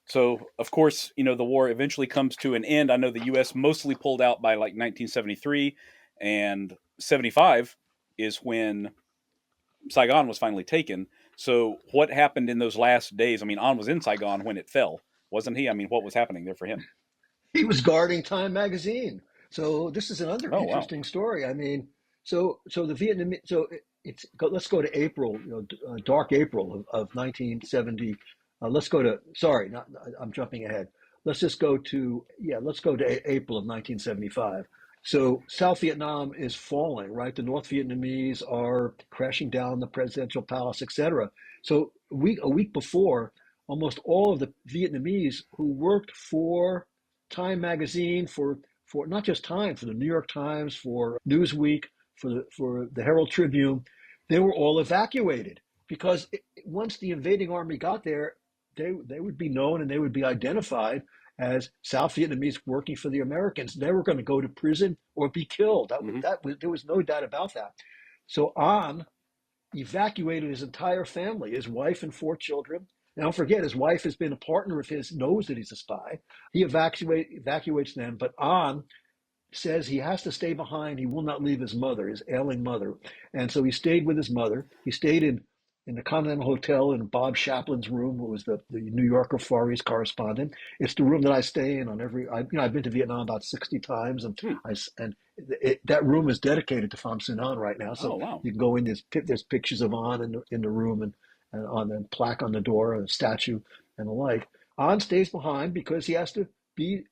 So, of course, the war eventually comes to an end. I know the U.S. mostly pulled out by like 1973, and 75 is when Saigon was finally taken. So, what happened in those last days? I mean, An was in Saigon when it fell, wasn't he? I mean, what was happening there for him? He was guarding Time magazine. So this is another Oh, wow. interesting story. I mean, so the Vietnamese. So let's go to April. Dark April of 1970. Let's go to. Sorry, not. I'm jumping ahead. Let's just go to. Yeah, let's go to April of 1975. So South Vietnam is falling, right? The North Vietnamese are crashing down the presidential palace, etc. So a week before, almost all of the Vietnamese who worked for Time magazine, for not just Time, for the New York Times, for Newsweek, for the Herald Tribune, they were all evacuated because once the invading army got there, they would be known and they would be identified as South Vietnamese working for the Americans. They were going to go to prison or be killed. Hmm. There was no doubt about that. So An evacuated his entire family, his wife and four children. Now, don't forget, his wife has been a partner of his, knows that he's a spy. He evacuates them, but An says he has to stay behind. He will not leave his mother, his ailing mother. And so he stayed with his mother. He stayed in the Continental Hotel in Bob Shaplin's room, who was the New Yorker Far East correspondent. It's the room that I stay in on I've been to Vietnam about 60 times, and Hmm. that room is dedicated to Pham Xuan An right now. Oh, So wow. you can go in, there's pictures of An in the room, and on the plaque on the door, and a statue and the like. An stays behind because he has to be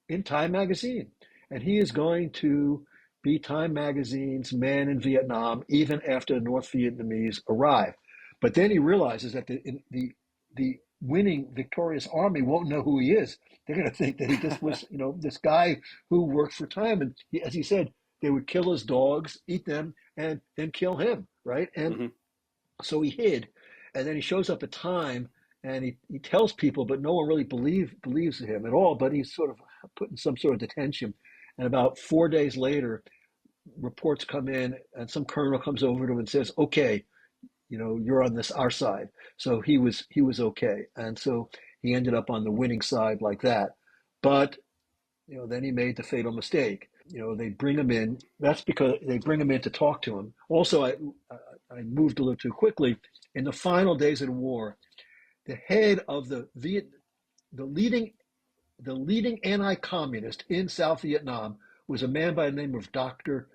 in Time magazine. And he is going to be Time magazine's man in Vietnam even after the North Vietnamese arrive. But then he realizes that the winning victorious army won't know who he is. They're going to think that he just was, this guy who worked for Time. And as he said, they would kill his dogs, eat them, and then kill him, right? And Hmm. so he hid, and then he shows up at Time, and he tells people, but no one really believes him at all. But he's sort of put in some sort of detention. And about 4 days later, reports come in, and some colonel comes over to him and says, "Okay, you're on this our side." So he was okay, and so he ended up on the winning side like that. But then he made the fatal mistake. They bring him in. That's because they bring him in to talk to him. Also, I moved a little too quickly. In the final days of the war, the head of the leading anti-communist in South Vietnam was a man by the name of Dr.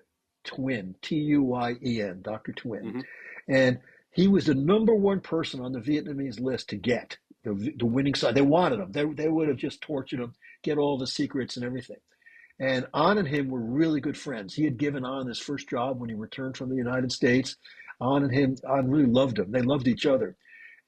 Thuyn, Tuyen, Dr. Thuyn, Hmm. and he was the number one person on the Vietnamese list to get the winning side. They wanted him. They would have just tortured him, get all the secrets and everything. And An and him were really good friends. He had given An his first job when he returned from the United States. An really loved him. They loved each other.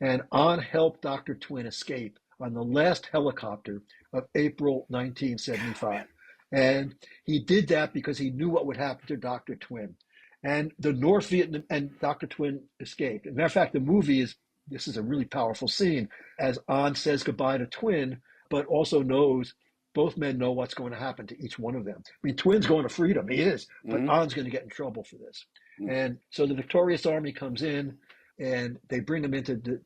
And An helped Dr. Thuyn escape on the last helicopter of April 1975. Man. And he did that because he knew what would happen to Dr. Twin. And the North Vietnam and Dr. Twin escaped. As a matter of fact, the movie is this is a really powerful scene as An says goodbye to Twin, but also knows both men know what's going to happen to each one of them. I mean, Twin's going to freedom, he is, but An's going to get in trouble for this. And so the victorious army comes in, and they bring him into,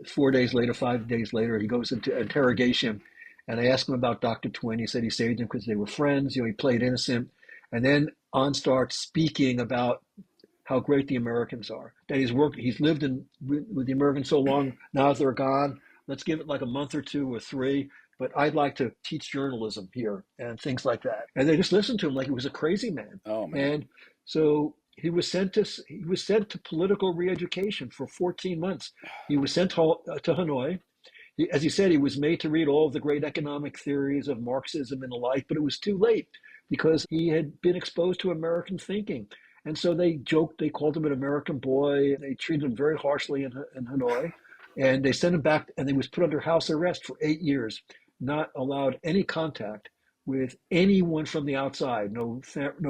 4 days later, 5 days later, he goes into interrogation, and I asked him about Dr. Twin. He said he saved him because they were friends. He played innocent. And then An starts speaking about how great the Americans are. That he's lived with the Americans so long. Now they're gone. Let's give it like a month or 2 or 3. But I'd like to teach journalism here and things like that. And they just listened to him like he was a crazy man. Oh man. And so he was sent to political re-education for 14 months. He was sent to Hanoi. As he said, he was made to read all of the great economic theories of Marxism and the like, but it was too late because he had been exposed to American thinking. And so they joked, they called him an American boy. They treated him very harshly in Hanoi. And they sent him back, and he was put under house arrest for 8 years, not allowed any contact with anyone from the outside, no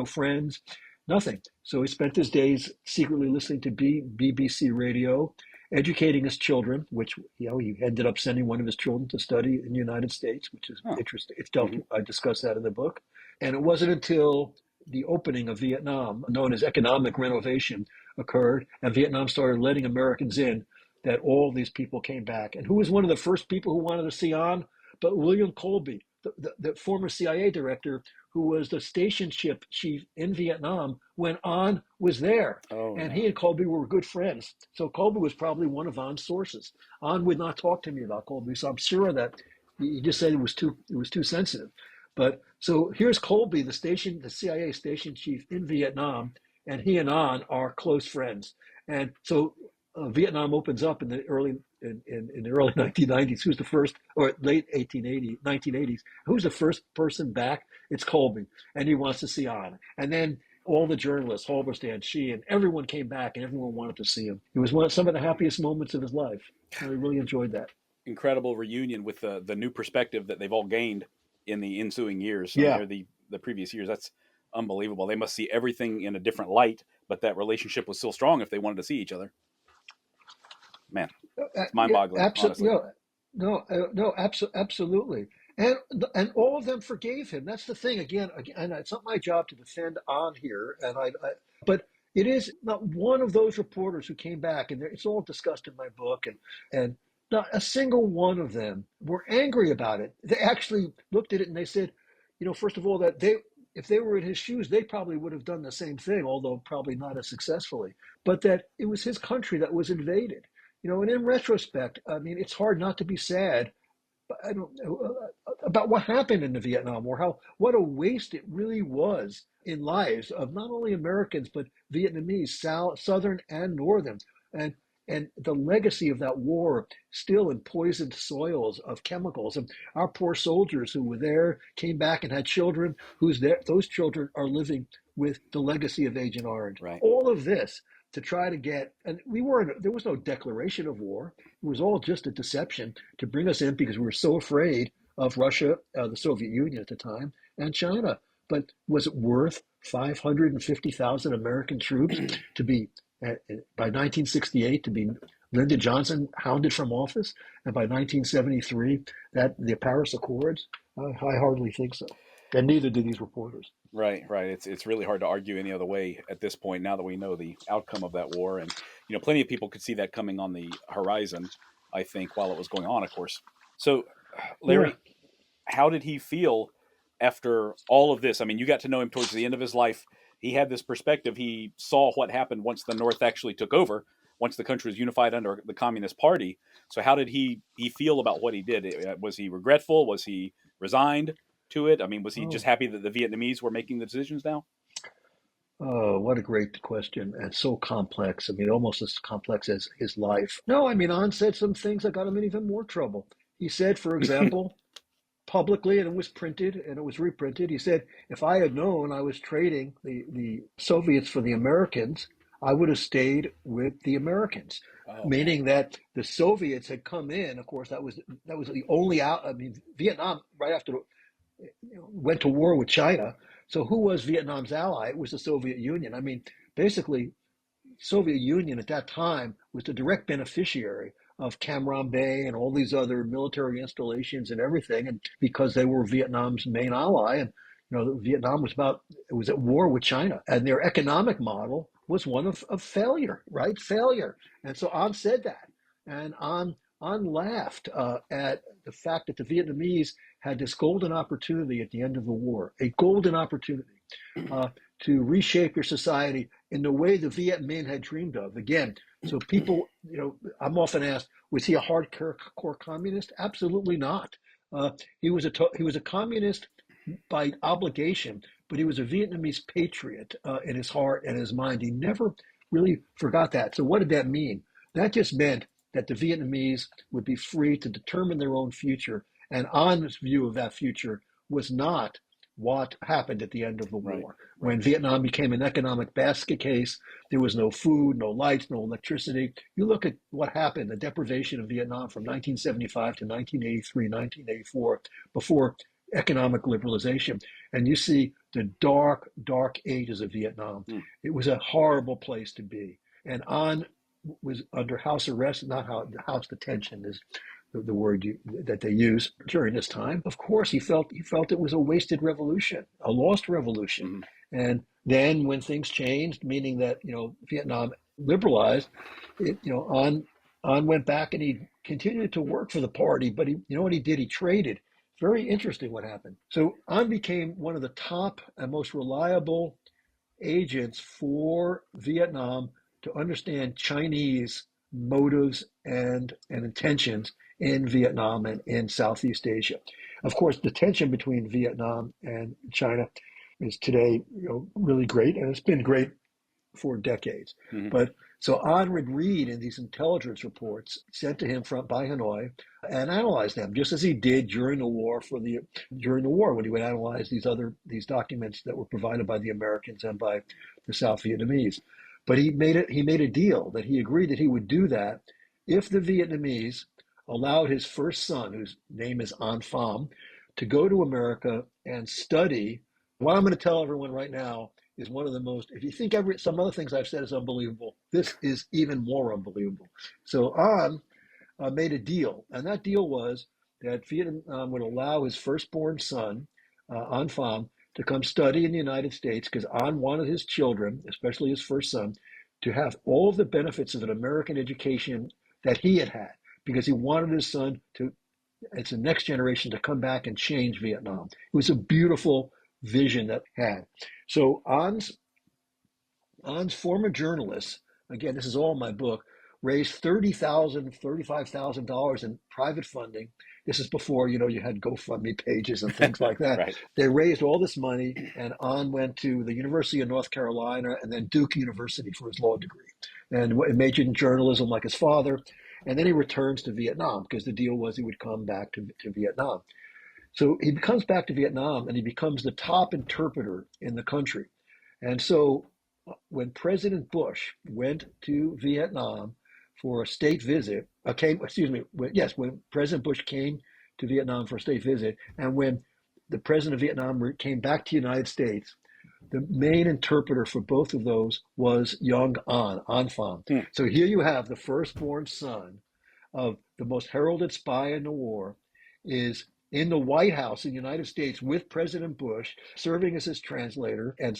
friends, nothing. So he spent his days secretly listening to BBC radio, educating his children, which he ended up sending one of his children to study in the United States, which is interesting. I discuss that in the book. And it wasn't until the opening of Vietnam, known as economic renovation, occurred, and Vietnam started letting Americans in, that all these people came back. And who was one of the first people who wanted to see An? But William Colby, the former CIA director, who was the station ship chief in Vietnam when An was there. He and Colby were good friends. So Colby was probably one of An's sources. An would not talk to me about Colby, so I'm sure that he just said it was too sensitive. But so here's Colby, the CIA station chief in Vietnam, and he and An are close friends. And so Vietnam opens up in the early 1990s. Who's the first, or late 1980s? Who's the first person back? It's Colby, and he wants to see An. And then all the journalists, Halberstam, Sheehan, everyone came back, and everyone wanted to see him. It was some of the happiest moments of his life. I really enjoyed that. Incredible reunion with the new perspective that they've all gained in the ensuing years. Yeah. Or the previous years. That's unbelievable. They must see everything in a different light, but that relationship was still strong if they wanted to see each other. Man, it's mind-boggling. Honestly. Absolutely. And all of them forgave him. That's the thing. Again, it's not my job to defend An here, but it is not one of those reporters who came back, and it's all discussed in my book, and not a single one of them were angry about it. They actually looked at it and they said, first of all, that if they were in his shoes, they probably would have done the same thing, although probably not as successfully. But that it was his country that was invaded. And in retrospect, I mean, it's hard not to be sad about what happened in the Vietnam War, what a waste it really was in lives of not only Americans, but Vietnamese, Southern and Northern. And the legacy of that war still in poisoned soils of chemicals. And our poor soldiers who were there came back and had children those children are living with the legacy of Agent Orange. Right. All of this to try to get, and there was no declaration of war. It was all just a deception to bring us in because we were so afraid of Russia, the Soviet Union at the time, and China. But was it worth 550,000 American troops to be, by 1968, to be Lyndon Johnson hounded from office? And by 1973, the Paris Accords? I hardly think so. And neither do these reporters. Right. It's really hard to argue any other way at this point. Now that we know the outcome of that war, and plenty of people could see that coming on the horizon. I think while it was going on, of course. So, Larry, How did he feel after all of this? I mean, you got to know him towards the end of his life. He had this perspective. He saw what happened once the North actually took over, once the country was unified under the Communist Party. So, how did he feel about what he did? Was he regretful? Was he resigned to it? I mean, was he just happy that the Vietnamese were making the decisions now? Oh, what a great question. And so complex. I mean, almost as complex as his life. No, I mean, An said some things that got him in even more trouble. He said, for example, publicly, and it was printed and it was reprinted, he said, if I had known I was trading the Soviets for the Americans, I would have stayed with the Americans, Oh man. meaning that the Soviets had come in. Of course, that was the only out. I mean, Vietnam right after went to war with China. So who was Vietnam's ally? It was the Soviet Union. I mean, basically, Soviet Union at that time was the direct beneficiary of Cam Ranh Bay and all these other military installations and everything, and because they were Vietnam's main ally, and Vietnam was at war with China, and their economic model was one of failure, right? Failure, and so An said that, and An laughed at the fact that the Vietnamese had this golden opportunity at the end of the war, a golden opportunity uh, to reshape your society in the way the Viet Minh had dreamed of. Again, so people, I'm often asked, was he a hardcore communist? Absolutely not. Uh, he was a communist by obligation, but he was a Vietnamese patriot in his heart and his mind. He never really forgot that. So what did that mean? That just meant that the Vietnamese would be free to determine their own future. And An's view of that future was not what happened at the end of the Right. war. Right. When Vietnam became an economic basket case, there was no food, no lights, no electricity. You look at what happened, the deprivation of Vietnam from 1975 to 1983, 1984, before economic liberalization, and you see the dark, dark ages of Vietnam. Mm. It was a horrible place to be. And An was under house arrest, not house detention is the word that they use during this time. Of course, he felt it was a wasted revolution, a lost revolution. Mm-hmm. And then when things changed, meaning that Vietnam liberalized, An went back and he continued to work for the party. But what he did? He traded. Very interesting what happened. So An became one of the top and most reliable agents for Vietnam to understand Chinese motives and intentions in Vietnam and in Southeast Asia. Of course, the tension between Vietnam and China is today, really great, and it's been great for decades. Mm-hmm. But so An would read in these intelligence reports sent to him by Hanoi and analyze them, just as he did during the war when he would analyze these documents that were provided by the Americans and by the South Vietnamese. But he made a deal that he agreed that he would do that if the Vietnamese allowed his first son, whose name is An Pham, to go to America and study. What I'm going to tell everyone right now is one of the most, if you think some other things I've said is unbelievable, this is even more unbelievable. So An made a deal, and that deal was that Vietnam would allow his firstborn son, An Pham, to come study in the United States because An wanted his children, especially his first son, to have all of the benefits of an American education that he had had, because he wanted his son it's the next generation to come back and change Vietnam. It was a beautiful vision that had. So An's former journalists, again, this is all in my book, raised $30,000, $35,000 in private funding. This is before, you had GoFundMe pages and things like that. Right. They raised all this money, and An went to the University of North Carolina and then Duke University for his law degree, and majored in journalism like his father. And then he returns to Vietnam because the deal was he would come back to Vietnam. So he comes back to Vietnam and he becomes the top interpreter in the country. And so when President Bush went to Vietnam for a state visit, when President Bush came to Vietnam for a state visit, and when the president of Vietnam came back to the United States, the main interpreter for both of those was young An Pham. Mm. So here you have the firstborn son of the most heralded spy in the war is in the White House in the United States with President Bush, serving as his translator and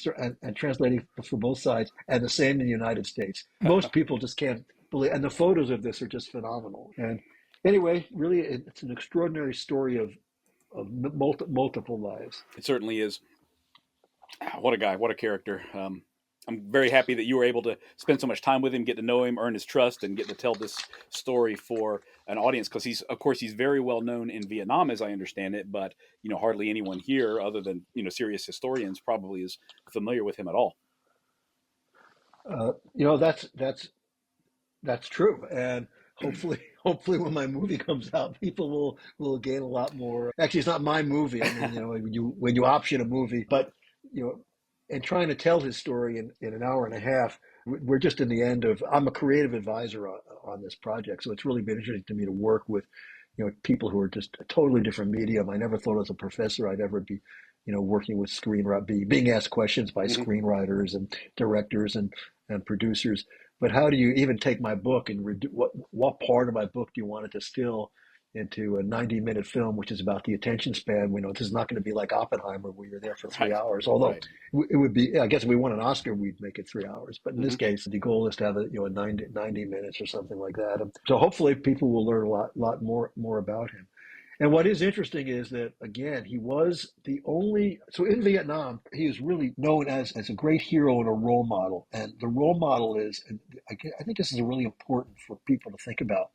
translating for both sides, and the same in the United States. Most people just can't believe, and the photos of this are just phenomenal. And anyway, really, it's an extraordinary story of multiple lives. It certainly is. What a guy! What a character! I'm very happy that you were able to spend so much time with him, get to know him, earn his trust, and get to tell this story for an audience. Because he's very well known in Vietnam, as I understand it. But hardly anyone here, other than serious historians, probably is familiar with him at all. That's true, and hopefully when my movie comes out, people will gain a lot more. Actually, it's not my movie. I mean, when you option a movie, but and trying to tell his story in an hour and a half, we're just in the end of, I'm a creative advisor on this project. So it's really been interesting to me to work with, people who are just a totally different medium. I never thought as a professor I'd ever be, working with being asked questions by Hmm. screenwriters and directors and producers. But how do you even take my book and what part of my book do you want to distill into a 90-minute film, which is about the attention span? We know this is not going to be like Oppenheimer, where you're there for three Right. hours. Although Right. it would be, I guess if we won an Oscar, we'd make it 3 hours. But in Hmm. this case, the goal is to have a 90 minutes or something like that. And so hopefully people will learn a lot more about him. And what is interesting is that, again, he was the only, so in Vietnam, he is really known as a great hero and a role model. And the role model is, and I think this is really important for people to think about.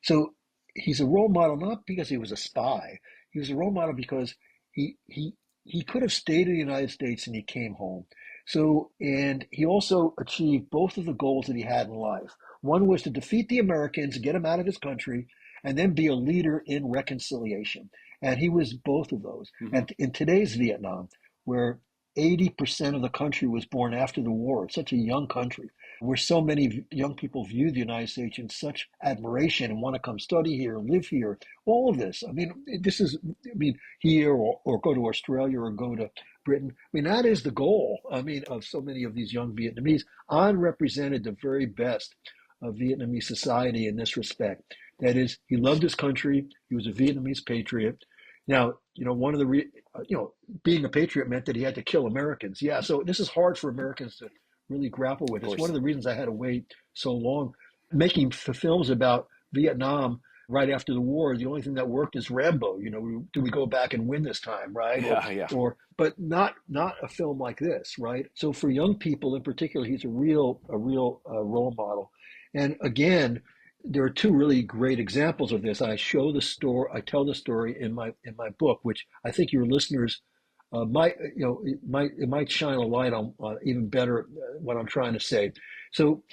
So he's a role model not because he was a spy. He was a role model because he he he could have stayed in the United States and he came home. So, and he also achieved both of the goals that he had in life. One was to defeat the Americans, get him out of his country, and then be a leader in reconciliation. And he was both of those. Hmm. And in today's Vietnam, where 80% of the country was born after the war, it's such a young country, where so many young people view the United States in such admiration and want to come study here, live here, all of this. I mean, here or go to Australia or go to Britain. I mean, that is the goal. I mean, of so many of these young Vietnamese. An represented the very best of Vietnamese society in this respect. That is, he loved his country. He was a Vietnamese patriot. Now, one of being a patriot meant that he had to kill Americans. Yeah, so this is hard for Americans to really grapple Of with. It's one course. of the reasons I had to wait so long. Making films about Vietnam right after the war, the only thing that worked is Rambo. Do we go back and win this time, right? Yeah. Yeah. But not a film like this, right? So for young people in particular, he's a real role model. And again, there are two really great examples of this. I tell the story in my book, which I think your listeners it might shine a light on even better what I'm trying to say. So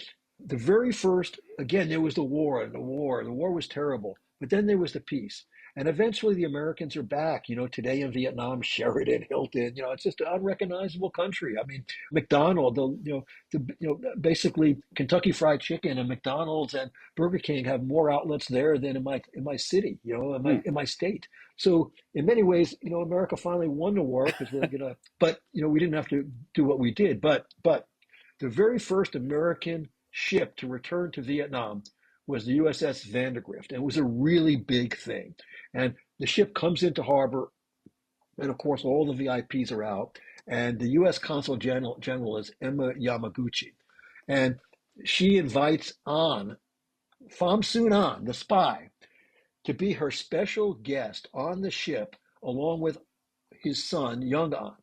the very first, again, there was the war was terrible, but then there was the peace. And eventually the Americans are back, today in Vietnam, Sheridan, Hilton, it's just an unrecognizable country. I mean, McDonald, basically Kentucky Fried Chicken and McDonald's and Burger King have more outlets there than in my city, in my Hmm. in my state. So in many ways, America finally won the war because but we didn't have to do what we did. But the very first American ship to return to Vietnam was the USS Vandergrift, and it was a really big thing. And the ship comes into harbor, and of course, all the VIPs are out, and the U.S. Consul General is Emma Yamaguchi, and she invites on Pham Xuan An, the spy, to be her special guest on the ship, along with his son, Young An.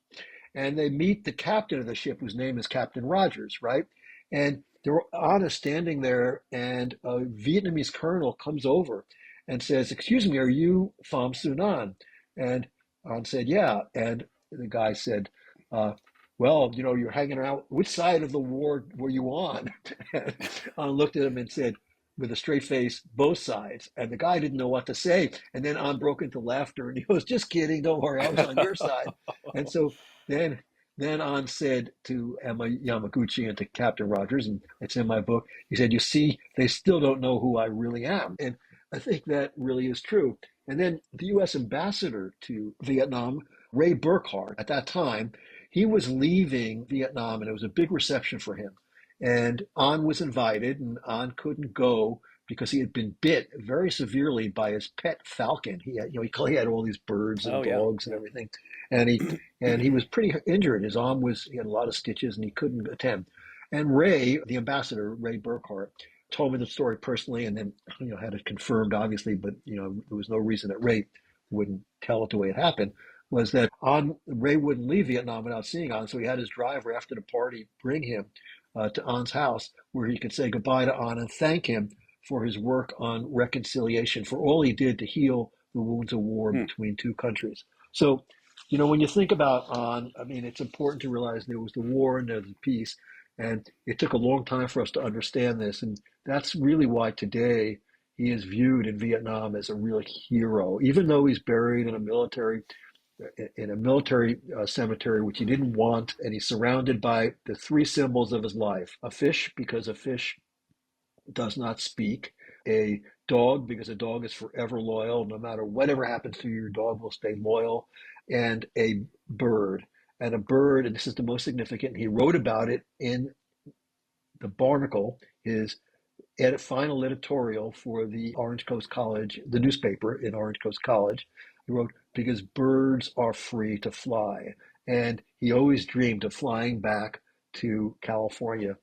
And they meet the captain of the ship, whose name is Captain Rogers, right? And they're on a standing there, and a Vietnamese colonel comes over and says, "Excuse me, are you Pham Xuan An?" And An said, "Yeah." And the guy said, uh, "Well, you're hanging out. Which side of the war were you on?" And An looked at him and said, with a straight face, "Both sides." And the guy didn't know what to say. And then An broke into laughter, and he goes, "Just kidding. Don't worry. I was on your side." And so then then An said to Emma Yamaguchi and to Captain Rogers, and it's in my book, he said, "You see, they still don't know who I really am." And I think that really is true. And then the U.S. ambassador to Vietnam, Ray Burkhart, at that time, he was leaving Vietnam, and it was a big reception for him. And An was invited, and An couldn't go because he had been bit very severely by his pet falcon. He had all these birds and Oh yeah. dogs and Yeah. everything, and he was pretty injured. His arm he had a lot of stitches, and he couldn't attend. And Ray, the ambassador, Ray Burkhart, told me the story personally, and then had it confirmed, obviously, but there was no reason that Ray wouldn't tell it the way it happened. Was that Ray wouldn't leave Vietnam without seeing An, so he had his driver after the party bring him to An's house, where he could say goodbye to An and thank him for his work on reconciliation, for all he did to heal the wounds of war Hmm. between two countries. So, when you think about An, I mean, it's important to realize there was the war and there's the peace, and it took a long time for us to understand this, and that's really why today he is viewed in Vietnam as a real hero, even though he's buried in a military in a military cemetery, which he didn't want, and he's surrounded by the three symbols of his life: a fish, because a fish does not speak; a dog, because a dog is forever loyal. No matter whatever happens to you, your dog will stay loyal; and a bird. And a bird, and this is the most significant, he wrote about it in the Barnacle, his final editorial for the Orange Coast College, the newspaper in Orange Coast College. He wrote, because birds are free to fly. And he always dreamed of flying back to California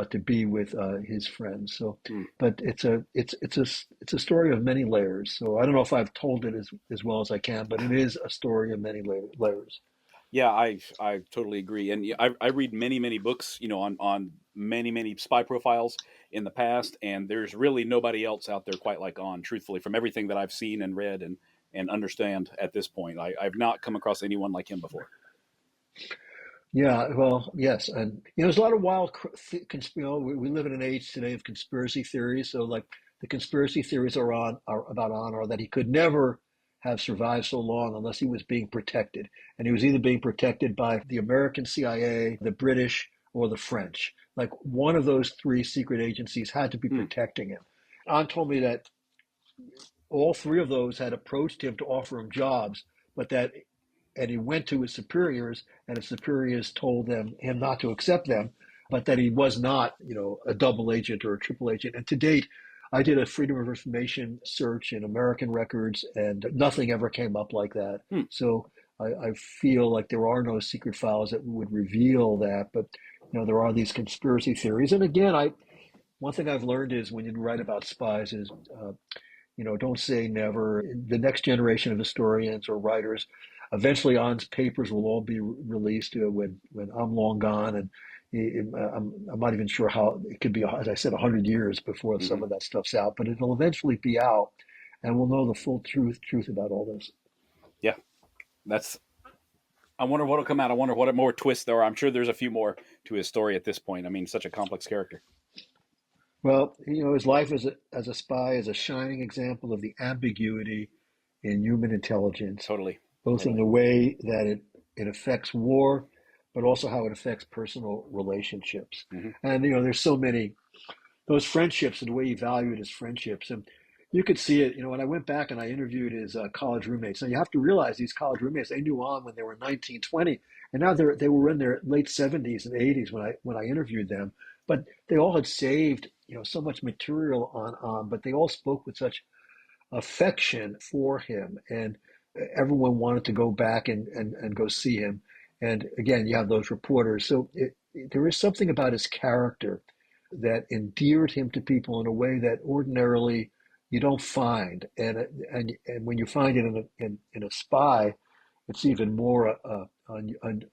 to be with his friends. So, but it's a story of many layers. So I don't know if I've told it as well as I can, but it is a story of many layers. Yeah, I totally agree, and I read many books, on many spy profiles in the past, and there's really nobody else out there quite like An. Truthfully, from everything that I've seen and read and understand at this point, I've not come across anyone like him before. Yeah, well, yes, and there's a lot of wild. We live in an age today of conspiracy theories. So, like the conspiracy theories are about Honor that he could never have survived so long unless he was being protected, and he was either being protected by the American CIA, the British, or the French. Like one of those three secret agencies had to be protecting him. An told me that all three of those had approached him to offer him jobs, but that and he went to his superiors, and his superiors told him not to accept them, but that he was not, a double agent or a triple agent. And to date, I did a Freedom of Information search in American records, and nothing ever came up like that. So I feel like there are no secret files that would reveal that, but there are these conspiracy theories. And again, one thing I've learned is when you write about spies is don't say never. The next generation of historians or writers, eventually An's papers will all be released when I'm long gone, and I'm not even sure how it could be. As I said, 100 years before some of that stuff's out, but it'll eventually be out, and we'll know the full truth about all this. Yeah, that's. I wonder what'll come out. I wonder what more twists there are. I'm sure there's a few more to his story at this point. I mean, such a complex character. Well, his life as a spy is a shining example of the ambiguity in human intelligence, Totally. both in the way that it affects war, but also how it affects personal relationships. And there's so many those friendships and the way he valued his friendships, and you could see it. When I went back and I interviewed his college roommates. Now you have to realize these college roommates, they knew An when they were 19, 20, and now they were in their late 70s and 80s when I interviewed them. But they all had saved so much material on An, but they all spoke with such affection for him, and everyone wanted to go back and go see him. And again, you have those reporters. So there is something about his character that endeared him to people in a way that ordinarily you don't find. And when you find it in a spy, it's even more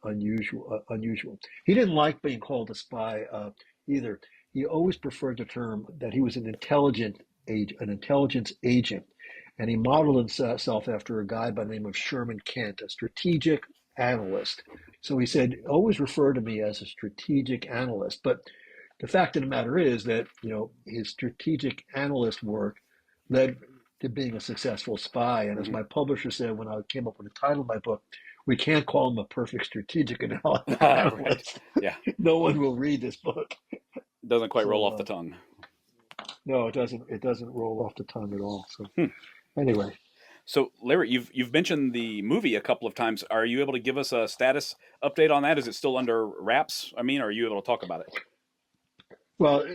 unusual. He didn't like being called a spy either. He always preferred the term that he was an intelligence agent, and he modeled himself after a guy by the name of Sherman Kent, a strategic analyst. So he said, always refer to me as a strategic analyst. But the fact of the matter is that his strategic analyst work led to being a successful spy. And as my publisher said when I came up with the title of my book, we can't call him a perfect strategic analyst. Right. Yeah. No one will read this book. It doesn't quite roll off the tongue. No, it doesn't. It doesn't roll off the tongue at all. So anyway. So, Larry, you've mentioned the movie a couple of times. Are you able to give us a status update on that? Is it still under wraps? I mean, are you able to talk about it? Well,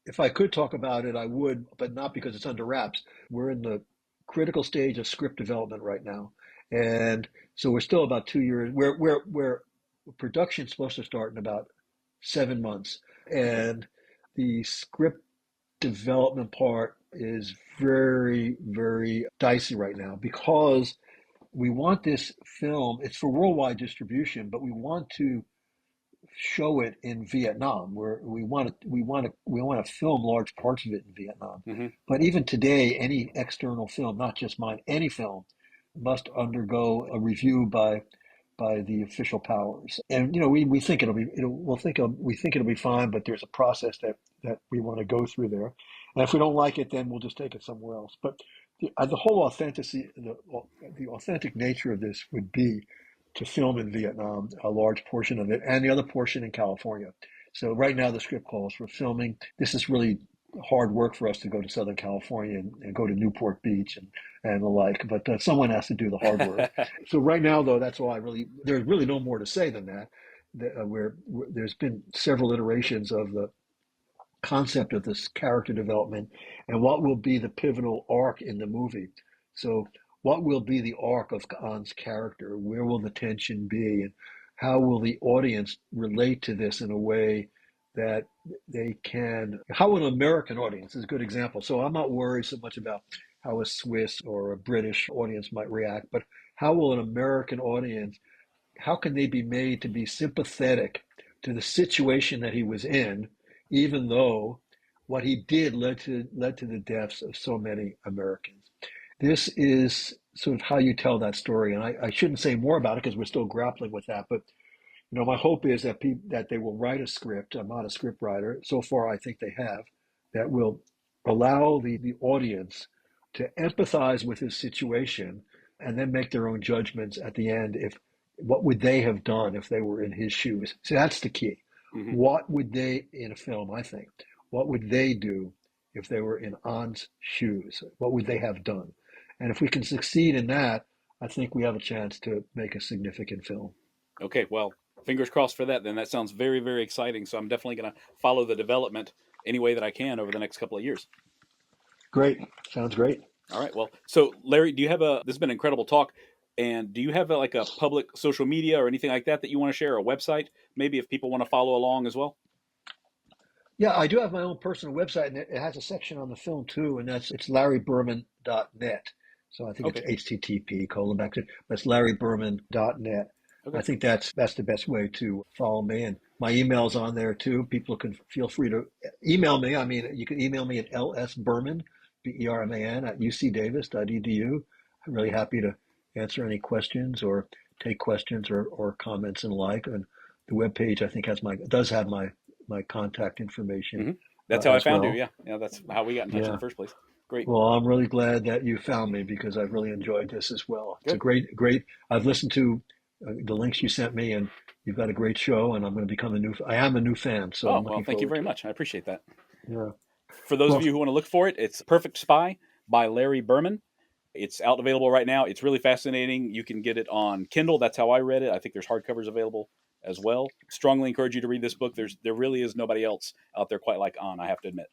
if I could talk about it, I would, but not because it's under wraps. We're in the critical stage of script development right now, and so we're still about 2 years. Where production's supposed to start in about 7 months, and the script development part is very, very dicey right now because we want this film. It's for worldwide distribution, but we want to show it in Vietnam, where we want to film large parts of it in Vietnam. But even today, any external film, not just mine, any film, must undergo a review by the official powers. And we think we think it'll be fine, but there's a process that we want to go through there. And if we don't like it, then we'll just take it somewhere else. But the whole authenticity, the authentic nature of this would be to film in Vietnam, a large portion of it, and the other portion in California. So right now the script calls for filming. This is really hard work for us to go to Southern California and go to Newport Beach and the like, but someone has to do the hard work. So right now, though, that's all there's really no more to say than that. Where there's been several iterations of the concept of this character development and what will be the pivotal arc in the movie. So, what will be the arc of An's character? Where will the tension be? And how will the audience relate to this in a way that they can? How an American audience is a good example. So, I'm not worried so much about how a Swiss or a British audience might react, but how will an American audience, how can they be made to be sympathetic to the situation that he was in, even though what he did led to the deaths of so many Americans? This is sort of how you tell that story, and I shouldn't say more about it because we're still grappling with that. But my hope is that they will write a script. I'm not a script writer. So far, I think they have, that will allow the audience to empathize with his situation and then make their own judgments at the end. If what would they have done if they were in his shoes? So that's the key. Mm-hmm. What would they, in a film, I think, what would they do if they were in An's shoes? What would they have done? And if we can succeed in that, I think we have a chance to make a significant film. Okay, well, fingers crossed for that. Then that sounds very, very exciting. So I'm definitely going to follow the development any way that I can over the next couple of years. Great. Sounds great. All right. Well, so Larry, do you have this has been an incredible talk. And do you have like a public social media or anything like that you want to share, a website, maybe if people want to follow along as well? Yeah, I do have my own personal website, and it has a section on the film too, and it's larryberman.net. So I think it's Okay. HTTP colon back to, that's larryberman.net. I Okay. think that's the best way to follow me, and my email's on there too. People can feel free to email me. I mean, you can email me at lsberman, Berman at ucdavis.edu. I'm really happy to answer any questions or take questions or comments and like. And the webpage I think does have my contact information Mm-hmm. That's how I as found you. well. Yeah. That's how we got in touch in the Yeah. first place. Great. Well, I'm really glad that you found me because I've really enjoyed this as well. It's a Good. great. I've listened to the links you sent me, and you've got a great show. And I'm going to I am a new fan, so Oh, I'm well, looking thank you forward very to it. much. I appreciate that. Yeah. For those of Well, you who want to look for it, it's Perfect Spy by Larry Berman. It's out available right now. It's really fascinating. You can get it on Kindle. That's how I read it. I think there's hardcovers available as well. Strongly encourage you to read this book. There really is nobody else out there quite like An, I have to admit.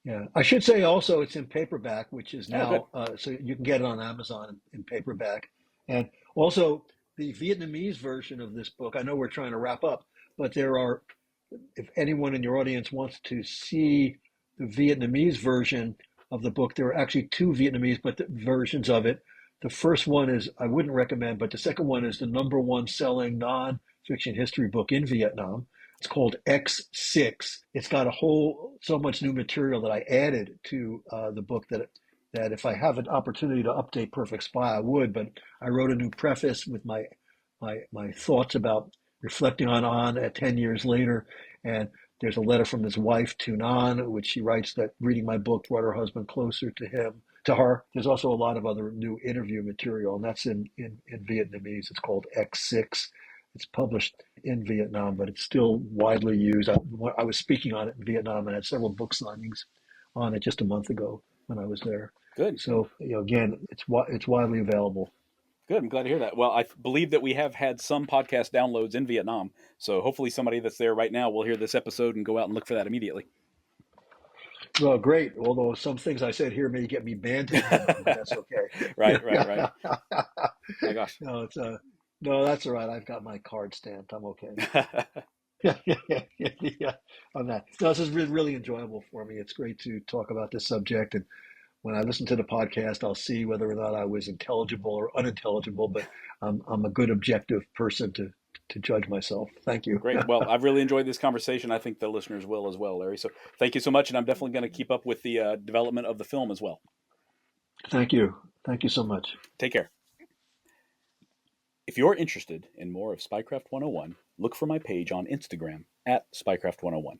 yeah. I should say also it's in paperback, which is Oh, good. now so you can get it on Amazon in paperback, and also the Vietnamese version of this book. I know we're trying to wrap up, but there are, if anyone in your audience wants to see the Vietnamese version of the book, there are actually two Vietnamese versions of it. The first one is I wouldn't recommend, but the second one is the number one selling non-fiction history book in Vietnam. It's called X6. It's got so much new material that I added to the book that if I have an opportunity to update Perfect Spy, I would. But I wrote a new preface with my thoughts about reflecting on An at 10 years later. And there's a letter from his wife to Nan, which she writes that reading my book brought her husband closer to her. There's also a lot of other new interview material, and that's in Vietnamese. It's called X6. It's published in Vietnam, but it's still widely used. I was speaking on it in Vietnam and had several book signings on it just a month ago when I was there. Good. So, again, it's widely available. Good. I'm glad to hear that. Well, I believe that we have had some podcast downloads in Vietnam. So hopefully somebody that's there right now will hear this episode and go out and look for that immediately. Well, great. Although some things I said here may get me banned in Vietnam, but that's Right. okay. My gosh. No, no, that's all right. I've got my card stamped. I'm okay. Yeah, on that. No, this is really enjoyable for me. It's great to talk about this subject. And when I listen to the podcast, I'll see whether or not I was intelligible or unintelligible, but I'm a good objective person to judge myself. Thank you. Great. Well, I've really enjoyed this conversation. I think the listeners will as well, Larry. So thank you so much. And I'm definitely going to keep up with the development of the film as well. Thank you. Thank you so much. Take care. If you're interested in more of Spycraft 101, look for my page on Instagram at Spycraft 101.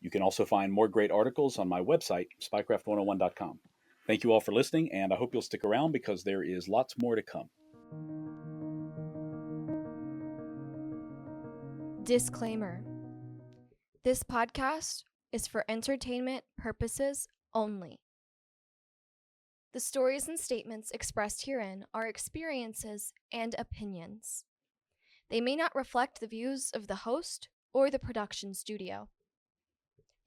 You can also find more great articles on my website, spycraft101.com. Thank you all for listening, and I hope you'll stick around because there is lots more to come. Disclaimer. This podcast is for entertainment purposes only. The stories and statements expressed herein are experiences and opinions. They may not reflect the views of the host or the production studio.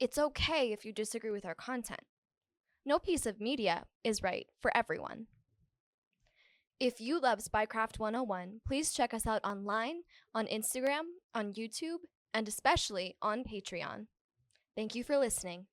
It's okay if you disagree with our content. No piece of media is right for everyone. If you love Spycraft 101, please check us out online, on Instagram, on YouTube, and especially on Patreon. Thank you for listening.